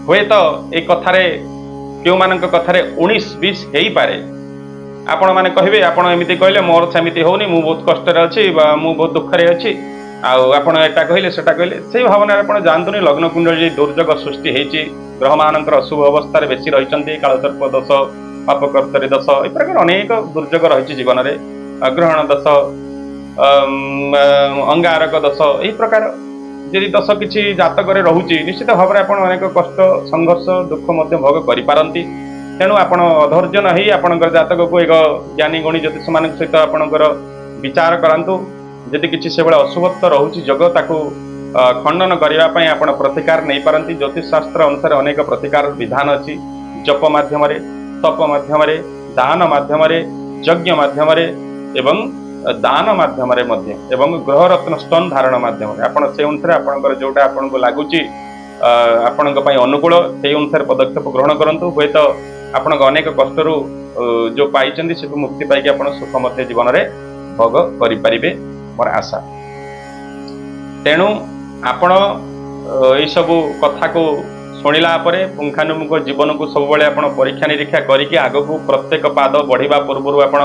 हुए तो ये कथारे क्यों मानक कथारे 19-20 हो पारे आपण मैंने कहे आप एमती कहले मोर सेमती होनी मु बहुत कष्ट अच्छी मु बहुत दुखरे अच्छी आपण एटा कहले सेटा कहले से भावना आप जानतुनि लग्न कुंडली दुर्योग सृष्टि होती ग्रह मानकर अशुभ अवस्था बेसी रही कालसर्प दोष पापकर्तरी दोष ए प्रकार अनेक दुर्योग रही जीवन में अग्रहण दोष अंगारक दोष यही प्रकार यदि दोष किसी जातक रोचे निश्चित भाव में आप अनेक कष्ट संघर्ष दुख भोग करें तेणु आपण अधैर्य न होई आपणकर जातक को एक ज्ञानी गुणी ज्योतिष मान सहित आपणकर विचार करंतु यदि किसी से बड़े अशुभत्व रहुछि जग ताकू खंडन करने ପାଇଁ ଆପଣ ପ୍ରତିକାର ନେଇପାରନ୍ତି। ଜ୍ୟୋତିଷ ଶାସ୍ତ୍ର ଅନୁସାରେ ଅନେକ ପ୍ରତିକାର ବିଧାନ ଅଛି। ଜପ ମାଧ୍ୟମରେ, ତପ ମାଧ୍ୟମରେ, ଦାନ ମାଧ୍ୟମରେ, ଯଜ୍ଞ ମାଧ୍ୟମରେ ଏବଂ ଦାନ ମାଧ୍ୟମରେ ମଧ୍ୟ ଏବଂ ଗ୍ରହରତ୍ନ ଷ୍ଟୋନ୍ ଧାରଣ ମାଧ୍ୟମରେ ଆପଣ ସେ ଅନୁସାରେ ଆପଣଙ୍କର ଯୋଉଟା ଆପଣଙ୍କୁ ଲାଗୁଛି ଆପଣଙ୍କ ପାଇଁ ଅନୁକୂଳ ସେଇ ଅନୁସାରେ ପଦକ୍ଷେପ ଗ୍ରହଣ କରନ୍ତୁ। ହୁଏତ ଆପଣଙ୍କ ଅନେକ କଷ୍ଟରୁ ଯୋଉ ପାଇଛନ୍ତି ସେଠୁ ମୁକ୍ତି ପାଇକି ଆପଣ ସୁଖ ମଧ୍ୟ ଜୀବନରେ ଭୋଗ କରିପାରିବେ ମୋର ଆଶା। ତେଣୁ ଆପଣ ଏଇ ସବୁ କଥାକୁ ଶୁଣିଲା ପରେ ପୁଙ୍ଖାନୁପୁଙ୍ଖ ଜୀବନକୁ ସବୁବେଳେ ଆପଣ ପରୀକ୍ଷା ନିରୀକ୍ଷା କରିକି ଆଗକୁ ପ୍ରତ୍ୟେକ ପାଦ ବଢ଼ିବା ପୂର୍ବରୁ ଆପଣ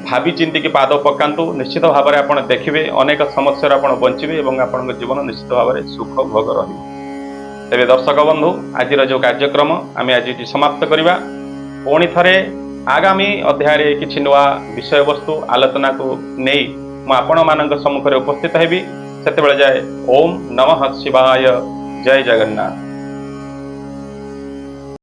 ଭାବି ଚିନ୍ତିକି ପାଦ ପକାନ୍ତୁ। ନିଶ୍ଚିତ ଭାବରେ ଆପଣ ଦେଖିବେ ଅନେକ ସମସ୍ୟାରୁ ଆପଣ ବଞ୍ଚିବେ ଏବଂ ଆପଣଙ୍କ ଜୀବନ ନିଶ୍ଚିତ ଭାବରେ ସୁଖ ଭୋଗ ରହିବ। ତେବେ ଦର୍ଶକ ବନ୍ଧୁ ଆଜିର ଯେଉଁ କାର୍ଯ୍ୟକ୍ରମ ଆମେ ଆଜି ଏଠି ସମାପ୍ତ କରିବା। ପୁଣି ଥରେ ଆଗାମୀ ଅଧ୍ୟାୟରେ କିଛି ନୂଆ ବିଷୟବସ୍ତୁ ଆଲୋଚନାକୁ ନେଇ ମୁଁ ଆପଣମାନଙ୍କ ସମ୍ମୁଖରେ ଉପସ୍ଥିତ ହେବି। ସେତେବେଳେ ଯାଏ ଓମ୍ ନମଃ ଶିବାୟ, ଜୟ ଜଗନ୍ନାଥ।